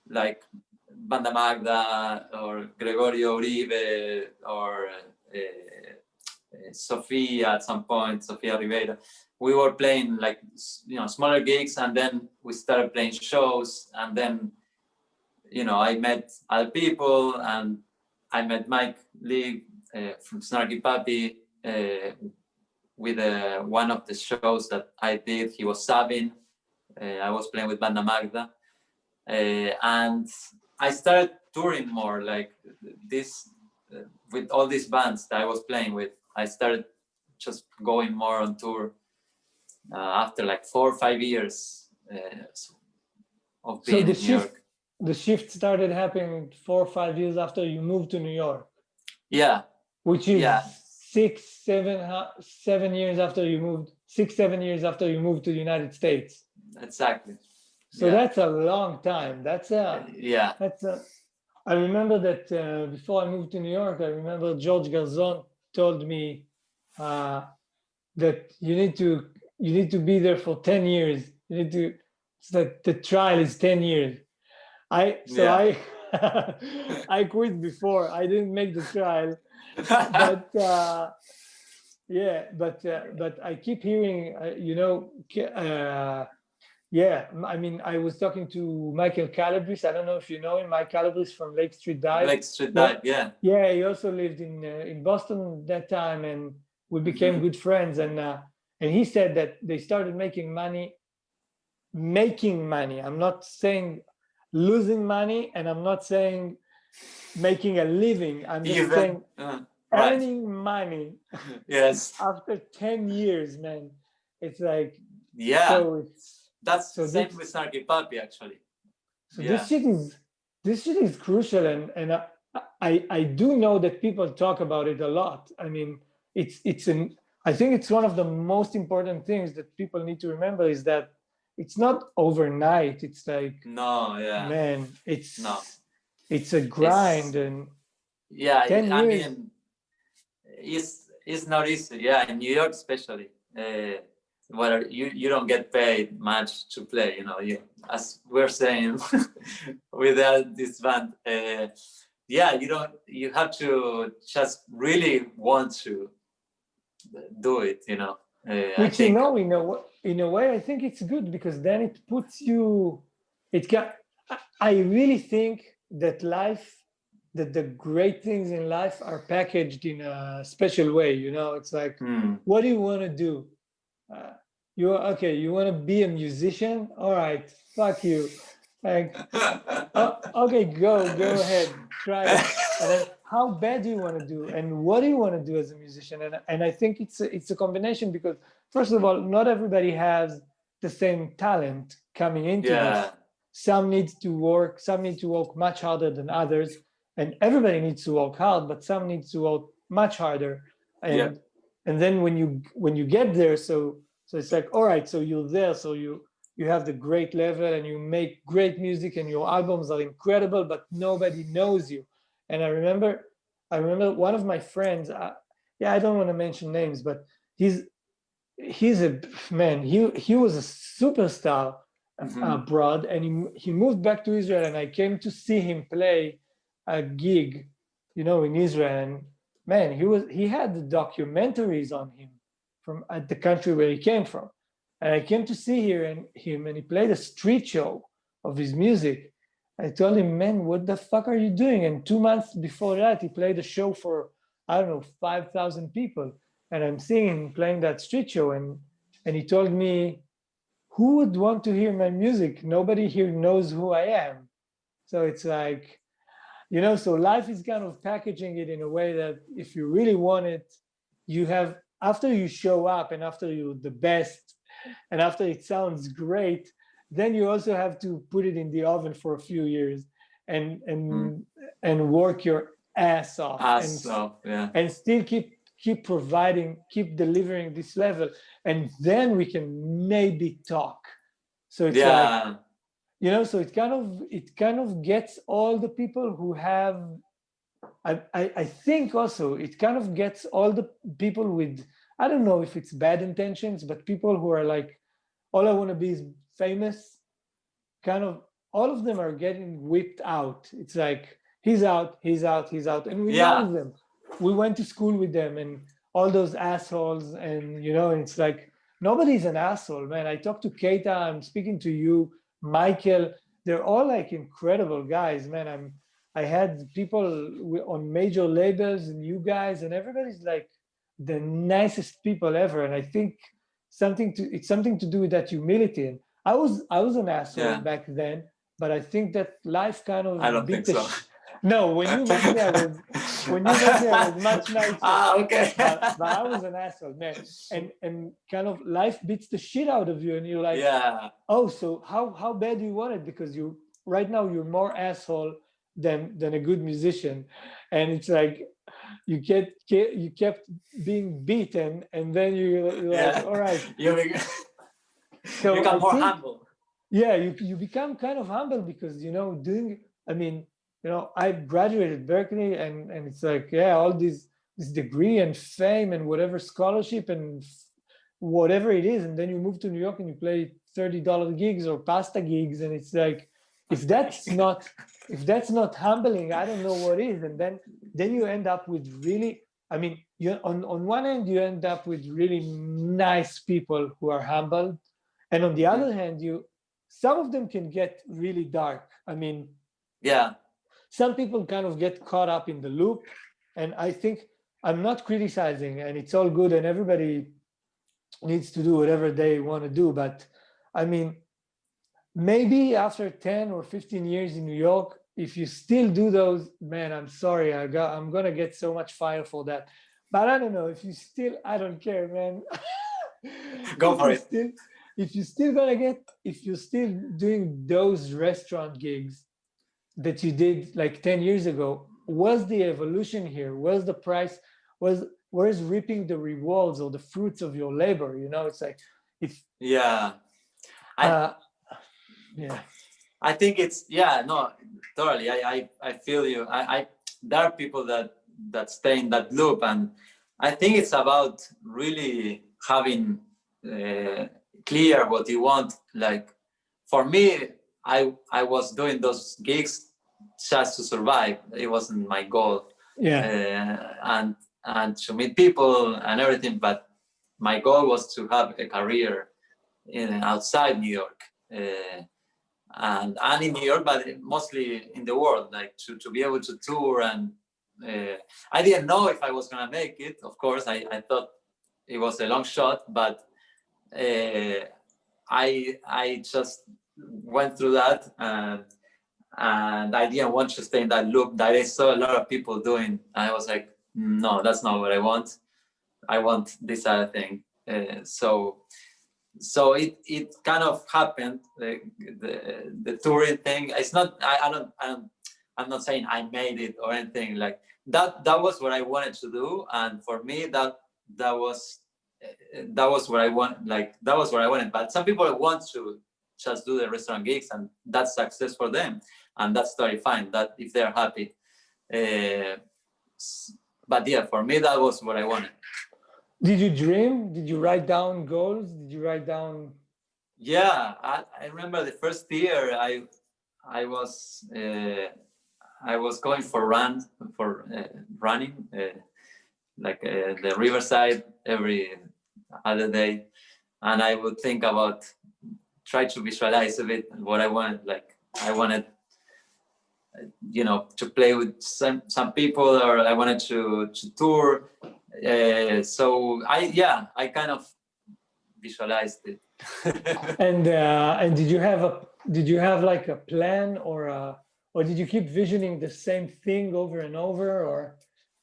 like Banda Magda or Gregorio Uribe or Sofía at some point, Sofía Ribeiro. We were playing like, smaller gigs, and then we started playing shows, and then, I met other people, and I met Mike Lee from Snarky Puppy with one of the shows that I did. He was subbing. I was playing with Banda Magda, and I started touring more, like this, with all these bands that I was playing with. I started just going more on tour after like 4 or 5 years of being in New York. The shift started happening 4 or 5 years after you moved to New York. Yeah. Which is 7 years after you moved, 7 years after you moved to the United States. Exactly. So that's a long time. That's a. I remember that before I moved to New York, I remember George Garzon told me that you need to be there for 10 years. You need to. That the trial is 10 years. I quit before. I didn't make the trial, but but I keep hearing, I mean, I was talking to Michael Calabris. I don't know if you know him. Mike Calabris from Lake Street Dive. Lake Street Dive, yeah. Yeah, he also lived in Boston that time, and we became good friends. And he said that they started making money. I'm not saying losing money, and I'm not saying making a living. I'm just saying earning money. Yes. After 10 years, man. It's like, that's the same with Snarky Puppy, actually. So this shit is crucial, and I do know that people talk about it a lot. I mean, I think it's one of the most important things that people need to remember is that it's not overnight. It's like, man, it's a grind, and 10 years. I mean, it's not easy. Yeah, in New York especially. Whether you don't get paid much to play, as we're saying with this band, you have to just really want to do it, Which in a way, I think it's good, because then it puts you. I really think that the great things in life are packaged in a special way. It's like, what do you want to do? You want to be a musician? All right, fuck you. Like, okay, go ahead, try it. And then, how bad do you want to do, and what do you want to do as a musician? And I think it's a combination, because first of all, not everybody has the same talent coming into this. Some need to work much harder than others, and everybody needs to work hard, but some need to work much harder. And then when you get there, so it's like, all right, so you're there, so you have the great level, and you make great music, and your albums are incredible, but nobody knows you. And I remember one of my friends, I don't want to mention names, but he's a man. He was a superstar abroad, and he moved back to Israel, and I came to see him play a gig, in Israel. And man, he had the documentaries on him from at the country where he came from. And I came to see him, and he played a street show of his music. I told him, man, what the fuck are you doing? And 2 months before that, he played a show for, 5,000 people. And I'm seeing him playing that street show. And he told me, who would want to hear my music? Nobody here knows who I am. So it's like, so life is kind of packaging it in a way that if you really want it, you have, after you show up, and after you're the best, and after it sounds great, then you also have to put it in the oven for a few years and work your ass off and still keep providing, keep delivering this level, and then we can maybe talk. So it's like, so it kind of gets all the people who have, I think also it kind of gets all the people with, I don't know if it's bad intentions, but people who are like, all I want to be is famous, kind of, all of them are getting whipped out. It's like, he's out. And we know them. We went to school with them, and all those assholes, and, and it's like, nobody's an asshole, man. I talked to Keita, I'm speaking to you, Michael, they're all like incredible guys, man. I had people on major labels, and you guys, and everybody's like the nicest people ever. And I think it's something to do with that humility. And I was an asshole back then, but I think that life kind of I don't think so. No, when you met me, I was much nicer. Okay. but I was an asshole, man. And kind of life beats the shit out of you, and you're like, yeah. Oh, so how bad do you want it? Because right now you're more asshole than a good musician, and it's like you kept being beaten, and then you're like, all right. You become more humble. Yeah, you become kind of humble because I graduated Berklee, and it's like, yeah, all this degree and fame and whatever scholarship and whatever it is, and then you move to New York and you play $30 gigs or pasta gigs, and it's like, if that's not humbling, I don't know what is. And then you end up with really, you on one end you end up with really nice people who are humbled, and on the other hand, some of them can get really dark. Yeah. Some people kind of get caught up in the loop, and I think I'm not criticizing, and it's all good, and everybody needs to do whatever they want to do. But maybe after 10 or 15 years in New York, if you still do those, man, I'm sorry, I'm gonna get so much fire for that. But I don't know, if you still, I don't care, man. Go for it. If you're still doing those restaurant gigs that you did like 10 years ago, what's the evolution here? Where's the price? Where's reaping the rewards or the fruits of your labor? It's like, yeah. I think it's, no, totally. I feel you. There are people that stay in that loop, and I think it's about really having clear what you want. Like for me, I was doing those gigs just to survive. It wasn't my goal. And to meet people and everything, but my goal was to have a career outside New York. And in New York, but mostly in the world, like to be able to tour. And I didn't know if I was gonna make it. Of course, I thought it was a long shot, but I just went through that, and I didn't want to stay in that loop that I saw a lot of people doing. I was like, no, that's not what I want. I want this other thing. So it kind of happened, the touring thing. It's not, I'm not saying I made it or anything like that. That was what I wanted to do, and for me that was what I want. Like that was what I wanted. But some people want to just do the restaurant gigs, and that's success for them, and that's totally fine. That if they're happy. But yeah, for me that was what I wanted. Did you dream? Did you write down goals? Did you write down? Yeah, I remember the first year I was going for running, like the riverside every other day, and I would think about, try to visualize a bit what I wanted. Like I wanted, to play with some people, or I wanted to tour. So I kind of visualized it. And did you have like a plan, or did you keep visioning the same thing over and over? Or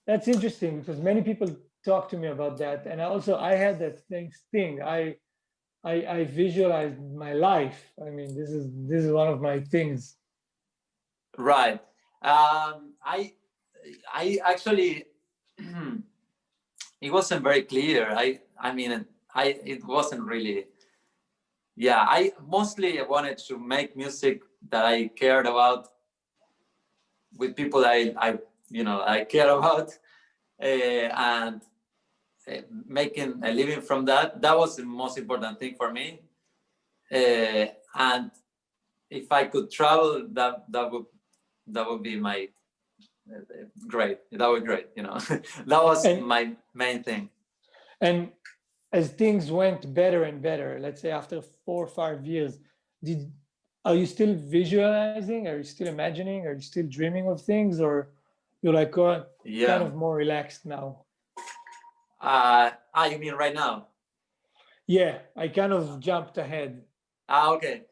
that's interesting, because many people talk to me about that, and I had that same thing. I visualized my life. This is one of my things. Right. I actually it wasn't very clear. It wasn't really. Yeah, I mostly wanted to make music that I cared about, with people I care about, and making a living from that. That was the most important thing for me. And if I could travel, that would be my great. That would be great. That was my main thing. And as things went better and better, let's say after 4 or 5 years, are you still visualizing? Are you still imagining? Are you still dreaming of things, or you're like kind of more relaxed now? You mean right now? Yeah, I kind of jumped ahead. Okay.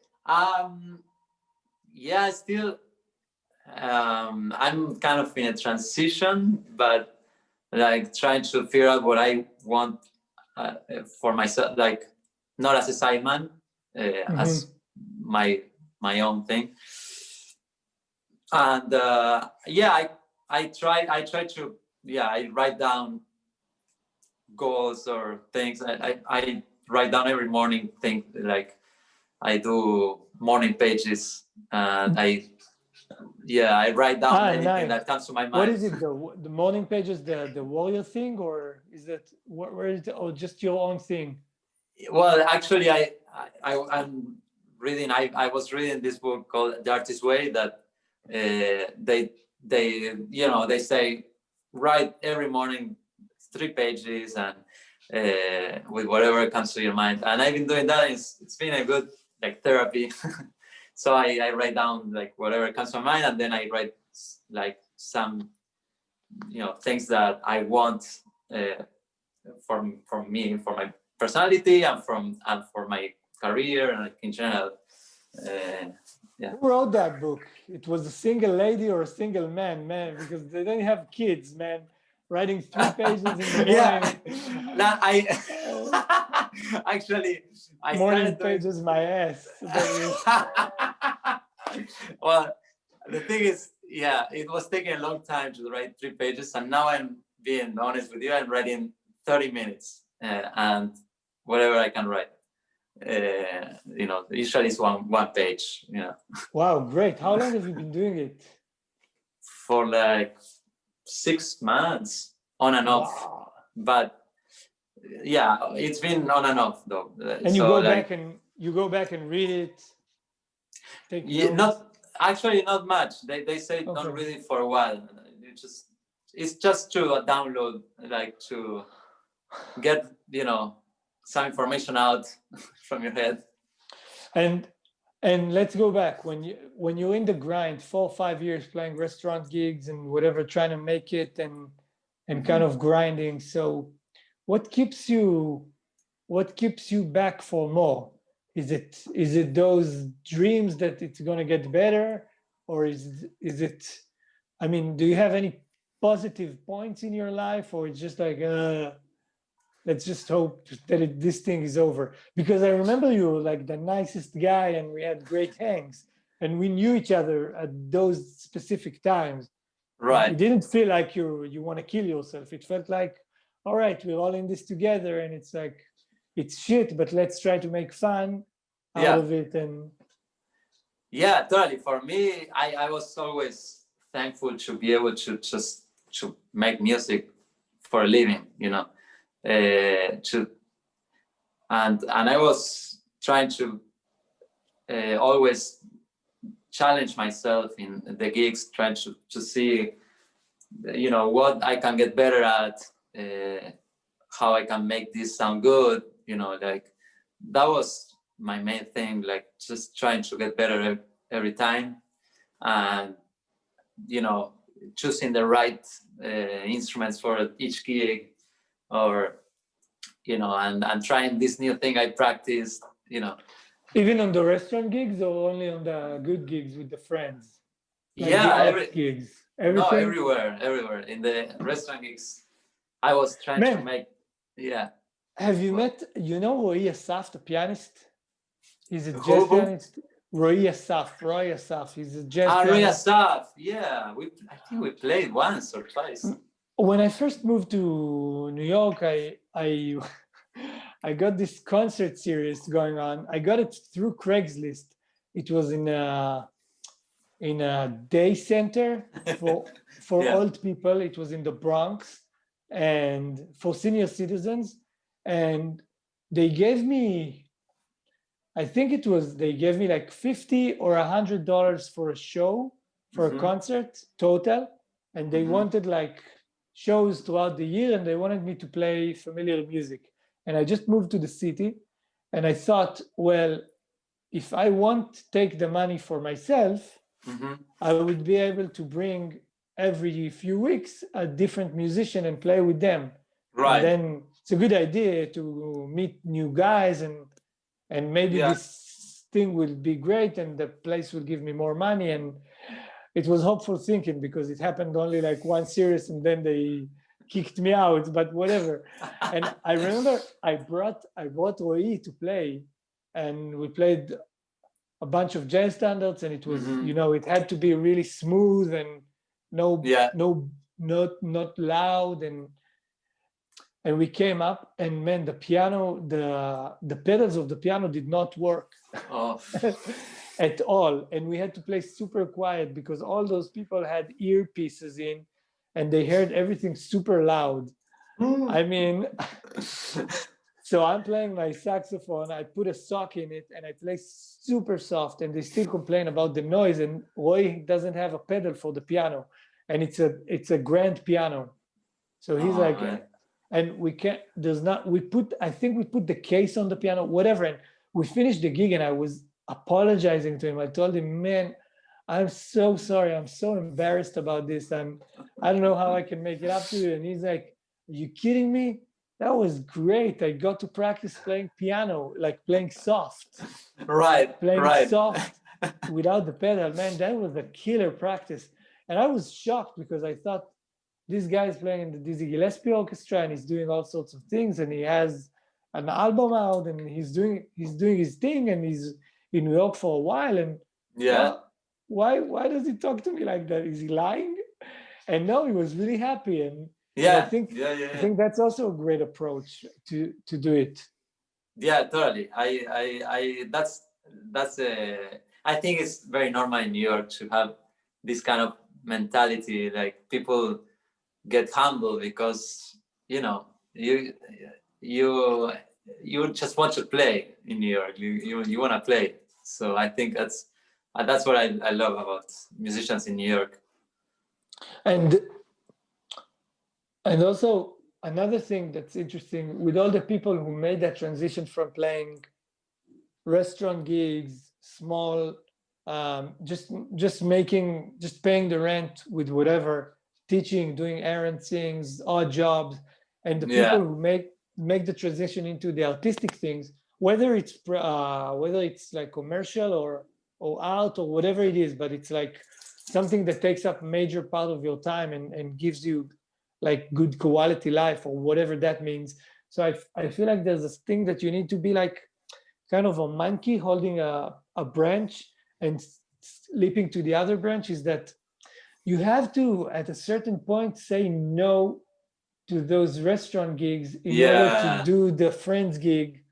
yeah, still, I'm kind of in a transition, but like trying to figure out what I want for myself, like not as a sideman, as my own thing. And yeah, I try to, yeah, I write down goals or things. I write down every morning thing, like I do morning pages, and I write down anything that comes to my mind. What is it, the morning pages, the warrior thing, or is it, where is it, or just your own thing? Well, actually, I'm reading. I was reading this book called The Artist's Way, that they you know, they say write every morning 3 pages, and with whatever comes to your mind. And I've been doing that. It's been a good like therapy. So I write down like whatever comes to my mind, and then I write like some, you know, things that I want from me, for my personality, and for my career, and like in general. Yeah. Who wrote that book? It was a single lady or a single man, because they don't have kids, man. Writing 3 pages in the morning. Yeah. Now actually I morning pages my ass. Well, the thing is, yeah, it was taking a long time to write 3 pages, and now I'm being honest with you, I'm writing 30 minutes and whatever I can write. You know, usually it's one page, you know. Wow, great. How long have you been doing it? For like 6 months, on and off. Wow. But yeah, it's been on and off though. And you go back and read it. Not much. They say don't read it for a while. It's just to download, like to get, you know, some information out from your head. And let's go back when you're in the grind, 4 or 5 years playing restaurant gigs and whatever, trying to make it and kind of grinding. So what keeps you back for more? Is it those dreams that it's going to get better, or is it, I mean, do you have any positive points in your life, or it's just like let's just hope that this thing is over? Because I remember you were like the nicest guy, and we had great hangs, and we knew each other at those specific times. Right. It didn't feel like you want to kill yourself. It felt like, all right, we're all in this together, and it's like, it's shit, but let's try to make fun out of it. And yeah, totally. For me, I was always thankful to be able to just to make music for a living, you know. And I was trying to always challenge myself in the gigs, trying to see, you know, what I can get better at, how I can make this sound good, you know, like that was my main thing, like just trying to get better every time, and, you know, choosing the right instruments for each gig, or, you know, and trying this new thing I practiced, you know. Even on the restaurant gigs, or only on the good gigs with the friends? Like gigs? Everything? No, everywhere. In the restaurant gigs, I was trying to make, Have you met, you know, Roy Asaf, the pianist? He's a jazz pianist. Roy Asaf. He's a jazz pianist. Roy Asaf, yeah. I think we played once or twice. When I first moved to New York, I got this concert series going on. I got it through Craigslist. It was in a day center for old people. It was in the Bronx, and for senior citizens. And they gave me, I think they gave me like $50 or $100 for a show, for a concert total. And they wanted like shows throughout the year, and they wanted me to play familiar music. And I just moved to the city, and I thought, well, if I won't take the money for myself, I would be able to bring every few weeks a different musician and play with them. Right. And then it's a good idea to meet new guys, and maybe thing will be great and the place will give me more money. And it was hopeful thinking because it happened only like one series and then they kicked me out, but whatever. And I remember I brought Roy to play, and we played a bunch of jazz standards, and it was, you know, it had to be really smooth and not loud, and we came up, and man, the piano, the pedals of the piano did not work at all, and we had to play super quiet because all those people had earpieces in, and they heard everything super loud. I mean, so I'm playing my saxophone, I put a sock in it, and I play super soft, and they still complain about the noise, and Roy doesn't have a pedal for the piano, and it's a grand piano. So he's man. And we can't, I think we put the case on the piano, whatever, and we finished the gig, and I was apologizing to him. I told him, man, I'm so sorry, I'm so embarrassed about this, I don't know how I can make it up to you. And he's like, are you kidding me? That was great. I got to practice playing piano, like playing soft. Playing soft without the pedal. Man, that was a killer practice. And I was shocked because I thought this guy is playing in the Dizzy Gillespie Orchestra and he's doing all sorts of things, and he has an album out and he's doing his thing, and he's in New York for a while. And why does he talk to me like that? Is he lying? And no, he was really happy. And I think that's also a great approach to do it. Yeah, totally. I think it's very normal in New York to have this kind of mentality. Like, people get humble because you just want to play in New York. You want to play. So I think that's what I love about musicians in New York. And also another thing that's interesting with all the people who made that transition from playing restaurant gigs, small, just paying the rent with whatever, teaching, doing errand things, odd jobs, and the people who make the transition into the artistic things, whether it's like commercial or art or whatever it is, but it's like something that takes up a major part of your time and gives you like good quality life or whatever that means. So I feel like there's this thing that you need to be like kind of a monkey holding a branch and leaping to the other branch, is that you have to, at a certain point, say no to those restaurant gigs in order to do the friend's gig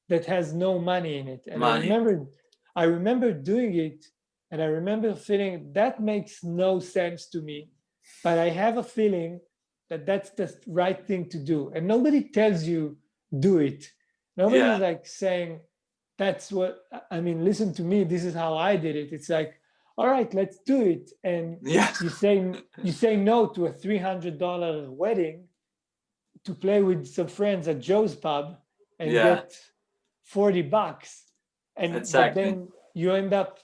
that has no money in it. And I remember doing it, and I remember feeling that makes no sense to me, but I have a feeling that that's the right thing to do. And nobody tells you do it. Nobody's like saying, that's what, I mean, listen to me, this is how I did it. It's like, all right, let's do it. And you say no to a $300 wedding to play with some friends at Joe's pub and get $40. And but then you end up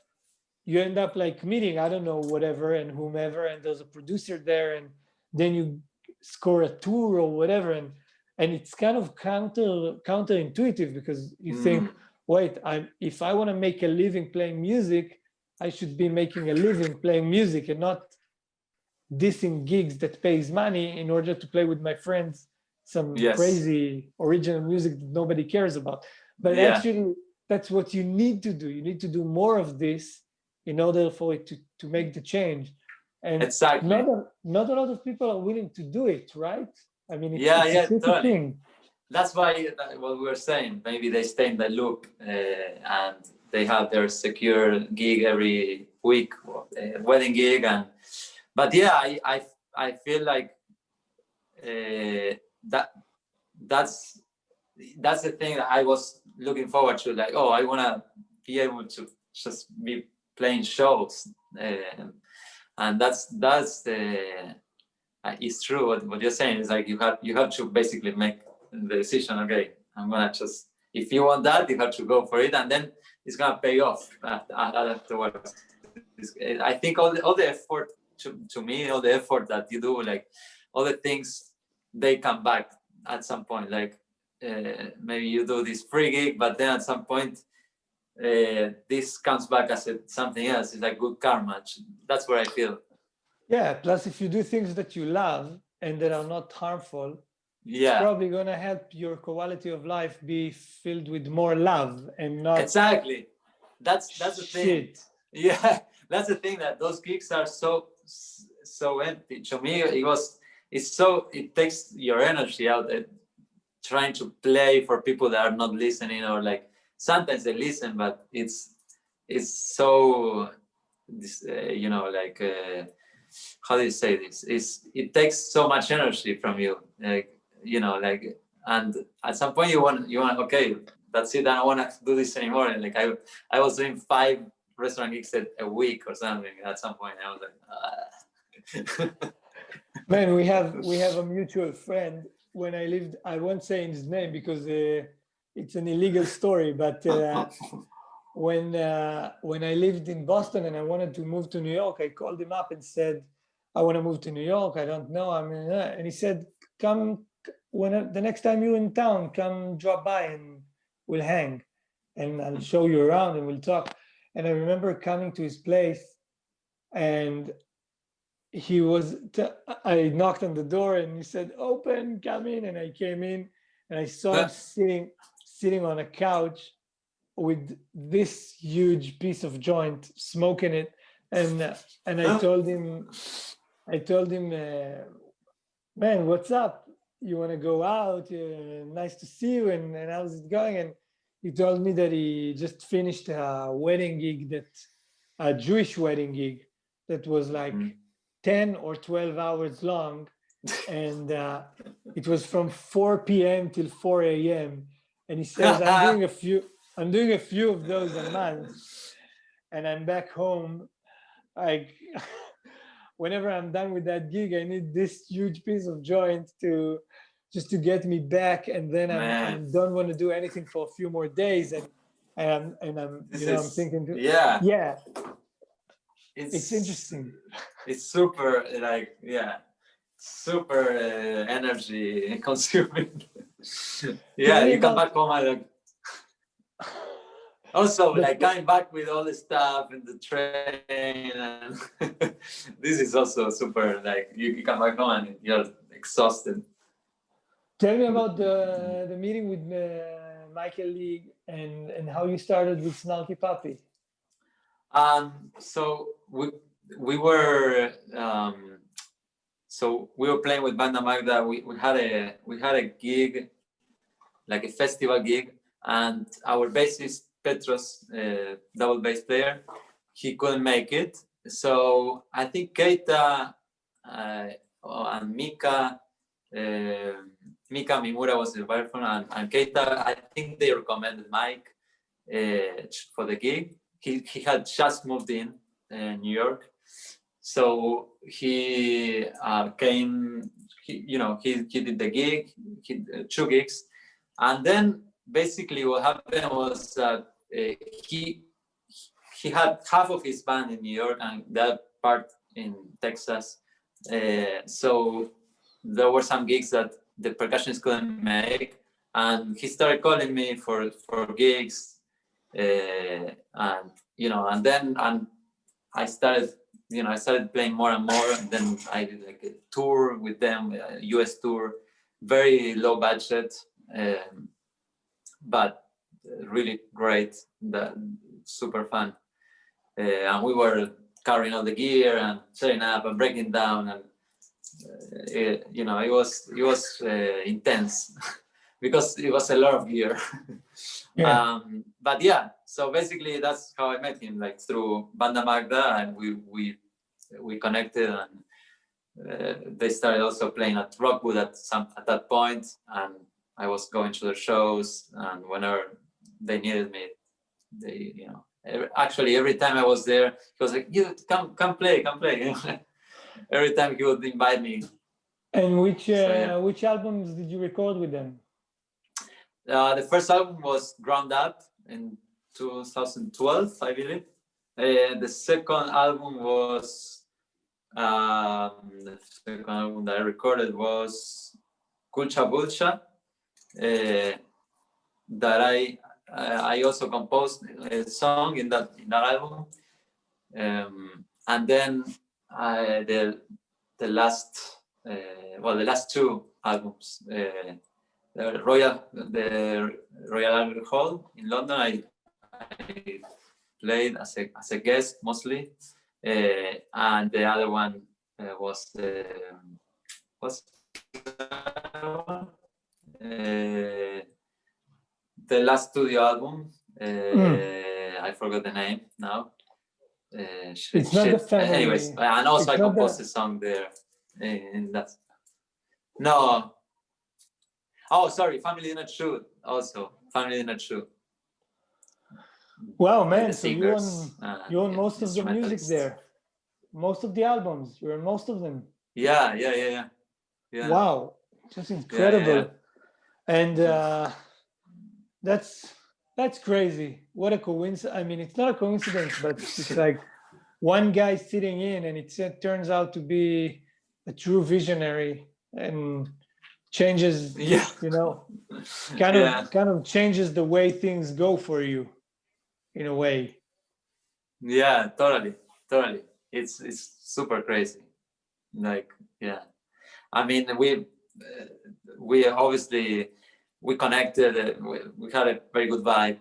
like meeting, I don't know, whatever, and whomever, and there's a producer there, and then you score a tour or whatever, and it's kind of counterintuitive, because you think, wait, if I want to make a living playing music, I should be making a living playing music and not dissing gigs that pays money in order to play with my friends some crazy original music that nobody cares about. But actually, that's what you need to do. You need to do more of this in order for it to make the change. And not a lot of people are willing to do it, right? I mean, it's a tricky thing. That's why what we were saying, maybe they stay in the loop and they have their secure gig every week, wedding gig, but I feel like that's the thing that I was looking forward to. Like, oh, I want to be able to just be playing shows, and that's the. It's true what you're saying. Is like you have to basically make the decision. Okay, I'm gonna just, if you want that, you have to go for it, and then it's gonna pay off afterwards. I think all the effort, to me, all the effort that you do, like all the things, they come back at some point. Like maybe you do this free gig, but then at some point this comes back as something else. It's like good karma. That's what I feel. Yeah, plus if you do things that you love and that are not harmful, it's probably going to help your quality of life be filled with more love and not exactly. That's the thing. Yeah, that's the thing, that those gigs are so empty. To me, it takes your energy out, trying to play for people that are not listening, or like sometimes they listen, but it's so you know, like how do you say this? It takes so much energy from you, like, you know, like, and at some point you want okay, that's it, I don't want to do this anymore. And like I was doing 5 restaurant gigs a week or something. At some point I was like Man, we have a mutual friend. When I lived, I won't say his name because it's an illegal story, but when I lived in Boston and I wanted to move to New York, I called him up and said, I want to move to New York, I don't know, and he said, come, the next time you're in town, come drop by and we'll hang and I'll show you around and we'll talk. And I remember coming to his place, and I knocked on the door and he said, open, come in. And I came in and I saw him sitting on a couch with this huge piece of joint, smoking it. And I told him, man, what's up? You want to go out? Nice to see you. And how's it going? And he told me that he just finished a wedding gig, a Jewish wedding gig that was like 10 or 12 hours long. And it was from 4 p.m. till 4 a.m. And he says, I'm doing a few of those a month. And I'm back home. Like, whenever I'm done with that gig, I need this huge piece of joint to get me back, and then I don't want to do anything for a few more days, and I'm thinking, it's interesting. It's super, like, super energy consuming. You come back home and like, also like coming back with all the stuff and the train, and this is also super, like, you come back home and you're exhausted. Tell me about the meeting with Michael League and how you started with Snarky Puppy. So we were playing with Banda Magda. We had a gig, like a festival gig, and our bassist Petros, double bass player, he couldn't make it. So I think Keita and Mika Mimura was the vibraphone, and Keita, I think they recommended Mike for the gig. He had just moved in New York, so he came. He did the gig, 2 gigs, and then basically what happened was that he had half of his band in New York and that part in Texas. So there were some gigs that the percussionist couldn't make, and he started calling me for gigs, and I started playing more and more, and then I did like a tour with them, a US tour, very low budget, but really great, super fun, and we were carrying all the gear and setting up and breaking down, and it was intense because it was a lot of gear. But so basically that's how I met him, like through Banda Magda, and we connected, and they started also playing at Rockwood at that point, and I was going to their shows, and whenever they needed me, actually every time I was there, he was like, "You come play." Every time he would invite me. And which albums did you record with them? The first album was Ground Up in 2012, I believe. The second album was the second album that I recorded was Culcha Vulcha, that I also composed a song in that album, and then the last two albums, the Royal Albert Hall in London, I played as a guest mostly, and the other one was the last studio album. I forgot the name now. It's not the family. Anyways, and also I composed a song there. In that. No. Oh, sorry, Family Not True. Also, Family Not True. Wow, man! So you own most of the music there, most of the albums. You own most of them. Yeah. Wow, just incredible. And that's crazy. What a coincidence! I mean, it's not a coincidence, but it's like one guy sitting in, and it turns out to be a true visionary and changes. You know, kind of changes the way things go for you, in a way. Yeah, totally. It's super crazy. Like, yeah. I mean, we obviously we connected. We had a very good vibe,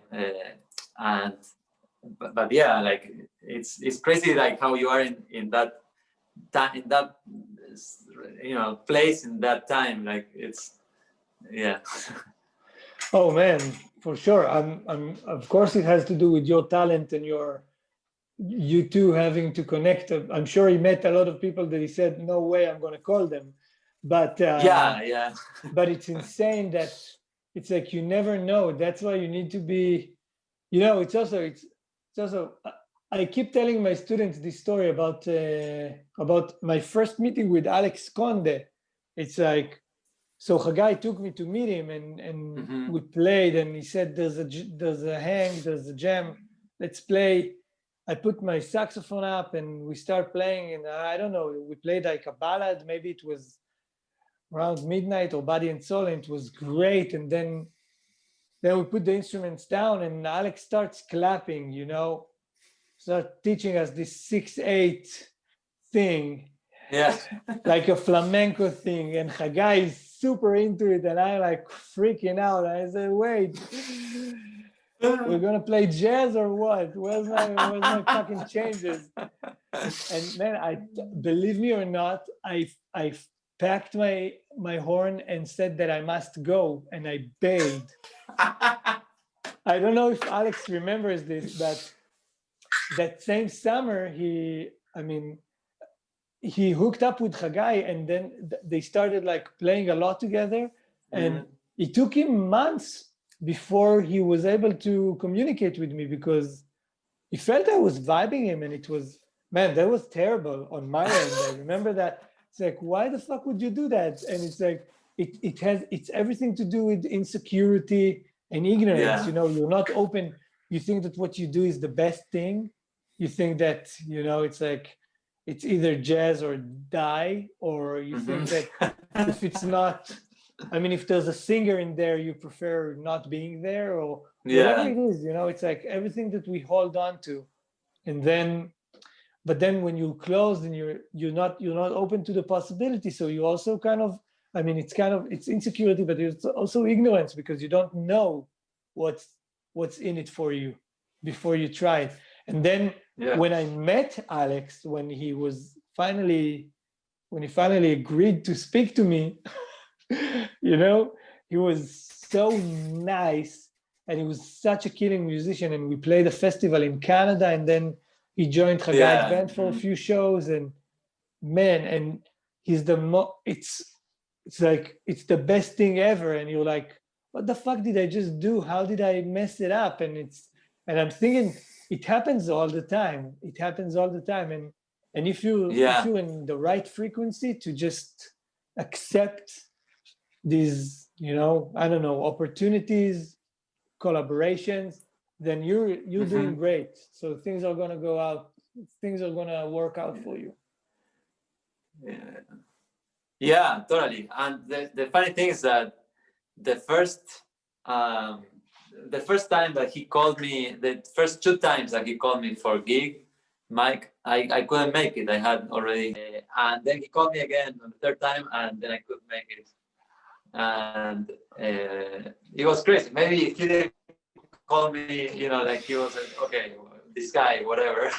but yeah, like it's crazy, like how you are in that time, in that place in that time. Like it's Oh man, for sure. I'm of course it has to do with your talent and you two having to connect. I'm sure he met a lot of people that he said, no way I'm going to call them. But yeah. But it's insane that it's like you never know. That's why you need to be, it's also I keep telling my students this story about my first meeting with Alex Conde. It's like, so Hagai took me to meet him and we played, and he said, there's a hang, there's a jam, let's play. I put my saxophone up and we start playing, and I don't know, we played like a ballad, maybe it was around midnight, or Body and Soul, and it was great. And then we put the instruments down and Alex starts clapping, start teaching us this 6/8 thing. Yeah. Like a flamenco thing, and Hagai is super into it, and I'm like freaking out. I said, wait, we're gonna play jazz or what? Where's my fucking changes? And man, believe me or not, I packed my horn and said that I must go, and I bailed. I don't know if Alex remembers this, but that same summer he hooked up with Hagai, and then they started like playing a lot together. And it took him months before he was able to communicate with me, because he felt I was vibing him, and it was, man, that was terrible on my end. I remember that. It's like, why the fuck would you do that? And it's like, it's everything to do with insecurity and ignorance. Yeah. You're not open. You think that what you do is the best thing. You think that, it's like, it's either jazz or die, or you think that if it's not, if there's a singer in there, you prefer not being there, or whatever it is, it's like everything that we hold on to. But then when you close, and you're not open to the possibility. So you also it's insecurity, but it's also ignorance, because you don't know what's in it for you before you try it. And then when I met Alex, when he finally agreed to speak to me, he was so nice, and he was such a killing musician. And we played a festival in Canada, and then he joined Hagai's band for a few shows, and man, and he's it's like, it's the best thing ever. And you're like, what the fuck did I just do? How did I mess it up? And I'm thinking, it happens all the time. And if you're in the right frequency to just accept these, opportunities, collaborations, then you're doing great. So things are gonna go out. Things are gonna work out for you. Yeah, totally. And the funny thing is that the first the first time that he called me, the first 2 times that he called me for gig, Mike, I couldn't make it. I had already, and then he called me again on the 3rd time, and then I couldn't make it. And it was crazy. Maybe if he didn't call me, you know, like he was like, okay, this guy, whatever.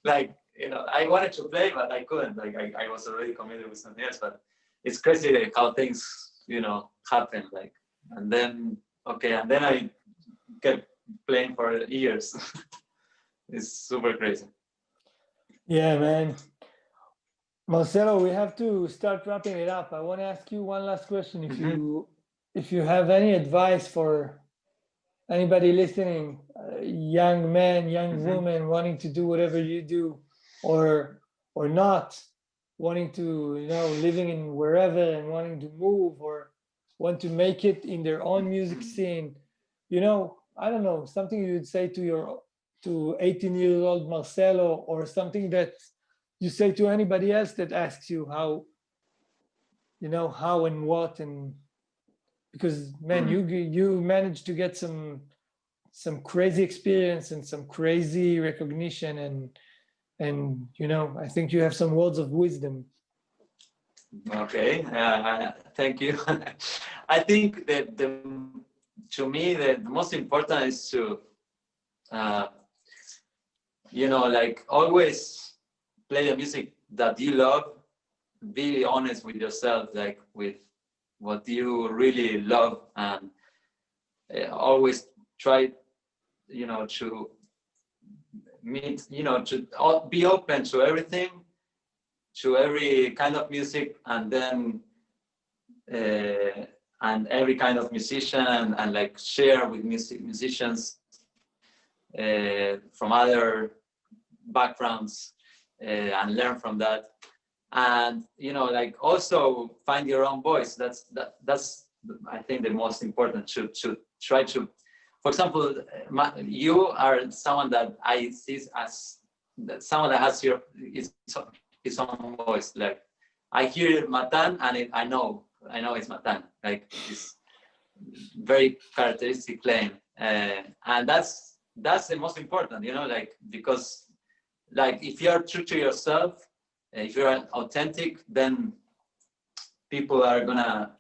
Like, you know, I wanted to play, but I couldn't. Like, I was already committed with something else. But it's crazy how things, you know, happen. Like, and then, okay, and then I kept playing for years. It's super crazy. Yeah, man. Marcelo, we have to start wrapping it up. I want to ask you one last question. If you have any advice for anybody listening, young man, young woman wanting to do whatever you do, or not wanting to, you know, living in wherever and wanting to move or want to make it in their own music scene, you know, I don't know, something you would say to 18-year-old Marcelo, or something that you say to anybody else that asks you how, you know, how and what, and because man, you managed to get some crazy experience and some crazy recognition, and you know, I think you have some words of wisdom. Okay, thank you. I think that to me the most important is to you know, like, always play the music that you love. Be honest with yourself, like with what you really love, and always try, you know, to meet, you know, to be open to everything, to every kind of music, and then and every kind of musician, and like share with musicians from other backgrounds, and learn from that. And you know, like, also find your own voice. That's I think the most important, to try to, for example, you are someone that I see as someone that has his own voice. Like, I hear Matan, and I know it's Matan. Like, it's very characteristic playing, and that's the most important, you know, like, because like, if you are true to yourself, if you're authentic, then people are gonna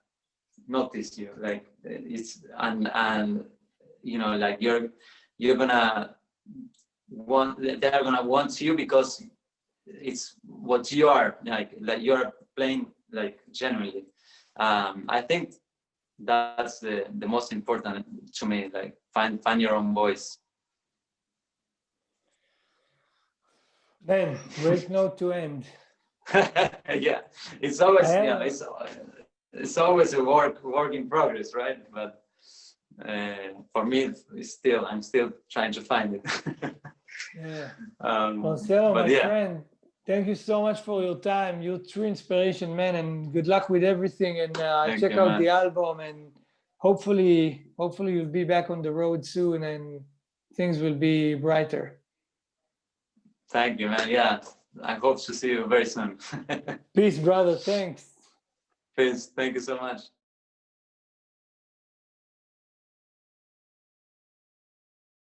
notice you. Like, it's and you know, like, you're gonna they're gonna want you because it's what you are, like you're playing, like, genuinely. I think that's the most important to me. Like, find your own voice. Man, great note to end. Yeah, it's always it's always a work in progress, right? But for me, I'm still trying to find it. Yeah. Marcelo, my yeah. friend, thank you so much for your time. You're true inspiration, man, and good luck with everything. And check out the album, and hopefully you'll be back on the road soon, and things will be brighter. Thank you, man. Yeah, I hope to see you very soon. Peace, brother. Thanks. Peace. Thank you so much.